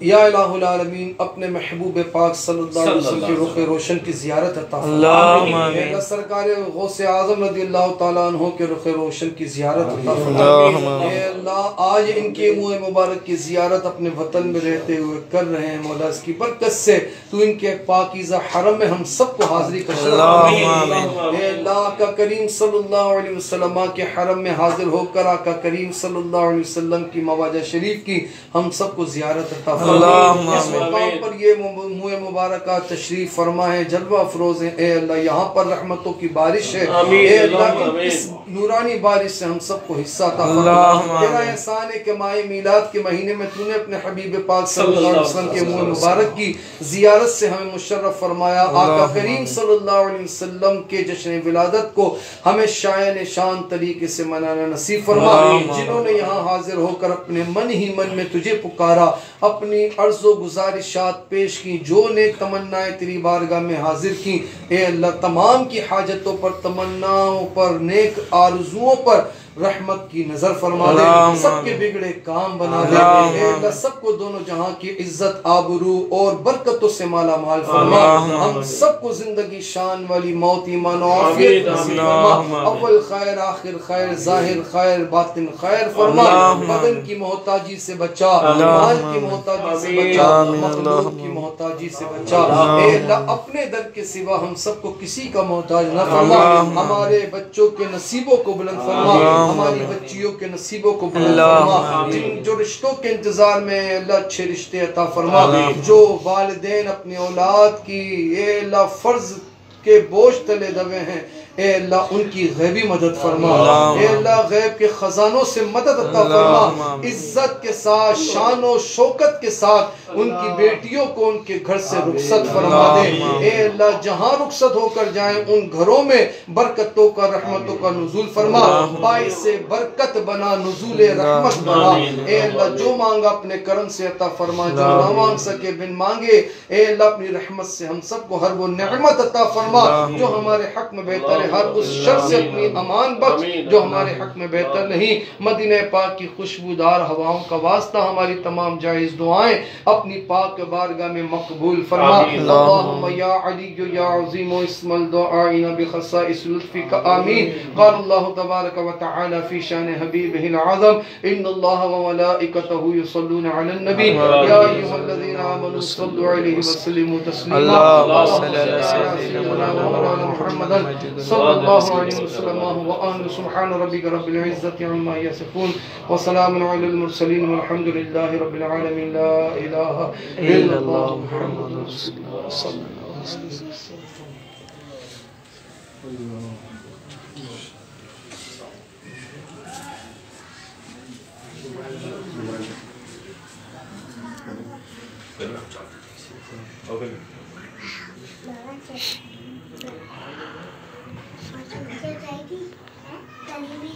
یا الہ العالمین اپنے محبوب پاک صلی اللہ علیہ وسلم کی رخ روشن کی زیارت عطا فرما۔ اے اللہ سرکار غوث اعظم رضی اللہ تعالیٰ عنہ کے رخ روشن کی زیارت عطا فرما۔ اے اللہ آج ان کے منہ مبارک کی زیارت اپنے وطن میں رہتے ہوئے کر رہے ہیں، مولا اس کی برکت سے تو ان کے پاکیزہ حرم میں ہم سب کو حاضری کا شرف عطا۔ اے اللہ آقا کریم صلی اللہ علیہ وسلم کے حرم میں حاضر ہو کر آقا کریم صلی اللہ علیہ وسلم کی مواجہ شریف کی ہم سب کو زیارت عطا فرما۔ اس مقام پر یہ منہ مبارکہ تشریف فرما ہے، جلوہ افروز ہیں۔ اے اللہ یہاں پر رحمتوں کی بارش ہے، اے اللہ اس نورانی بارش سے ہم سب کو حصہ عطا فرما۔ تیرا احسان ہے کہ ماہ میلاد کے مہینے میں تو نے اپنے حبیب پاک صلی اللہ علیہ وسلم کے منہ مبارک کی زیارت سے ہمیں مشرف فرمایا۔ آقا کریم صلی اللہ علیہ وسلم کے جشن ولادت کو ہمیں شائن شان طریقے سے منانا نصیب فرما۔ جنہوں نے یہاں حاضر ہو کر اپنے من ہی من میں تجھے پکارا، اپنی عرض و گزارشات پیش کی، جو نیک تمنائیں تیری بارگاہ میں حاضر کی، اے اللہ تمام کی حاجتوں پر، تمناؤں پر، نیک آرزوؤں پر رحمت کی نظر فرما دے، سب کے بگڑے کام بنا دے، اے اللہ سب کو دونوں جہاں کی عزت آبرو اور برکتوں سے مالا مال فرما، ہم سب کو زندگی شان والی موت ایمان و عافیت نصیب فرما، اول خیر آخر خیر ظاہر خیر باطن خیر فرما، بدن کی محتاجی سے بچا، مال کی محتاجی سے بچا، مخلوق کی محتاجی سے بچا، اے اللہ اپنے در کے سوا ہم سب کو کسی کا محتاج نہ فرما، ہمارے بچوں کے نصیبوں کو بلند فرما، ہماری بچیوں کے نصیبوں کو بلند فرما، جن جو رشتوں کے انتظار میں اللہ اچھے رشتے عطا فرما، جو والدین اپنی اولاد کی اے اللہ فرض کے بوجھ تلے دبے ہیں، اے اللہ ان کی غیبی مدد فرما، اے اللہ غیب کے خزانوں سے مدد عطا فرما، عزت کے ساتھ شان و شوکت کے ساتھ ان کی بیٹیوں کو ان کے گھر سے رخصت فرما دے، اے اللہ جہاں رخصت ہو کر جائیں ان گھروں میں برکتوں کا رحمتوں کا نزول فرما، باعث برکت بنا نزول رحمت بنا، اے اللہ جو مانگا اپنے کرم سے عطا فرما، جو نہ مانگ سکے بن مانگے اے اللہ اپنی رحمت سے ہم سب کو ہر وہ نعمت عطا فرما جو ہمارے حق میں بہتر ہے، ہر اس شر سے اپنی امان بخش جو ہمارے حق میں بہتر نہیں، مدینہ پاک کی خوشبودار ہواؤں کا واسطہ ہماری تمام جائز دعائیں اپنی پاک بارگاہ میں مقبول فرما، اللہم یا علی یا عظیم اسم الدعائنا بخصائص لطفک آمین، قال اللہ تبارک و تعالی فی شان حبیبہ العظم ان اللہ وملائکتہ یصلون علی النبی یا ایہا الذین آمنوا صلوا علیہ وسلموا تسلیما، اللہم صل علی سیدنا محمد صلی اللہ علیہ وسلم وآلہ سبحان ربک رب العزت عما یصفون وسلام علی المرسلین والحمد للہ رب العالمین لا الہ الا اللہ محمد رسول اللہ صلی اللہ علیہ وسلم۔ Jadi, tadi ni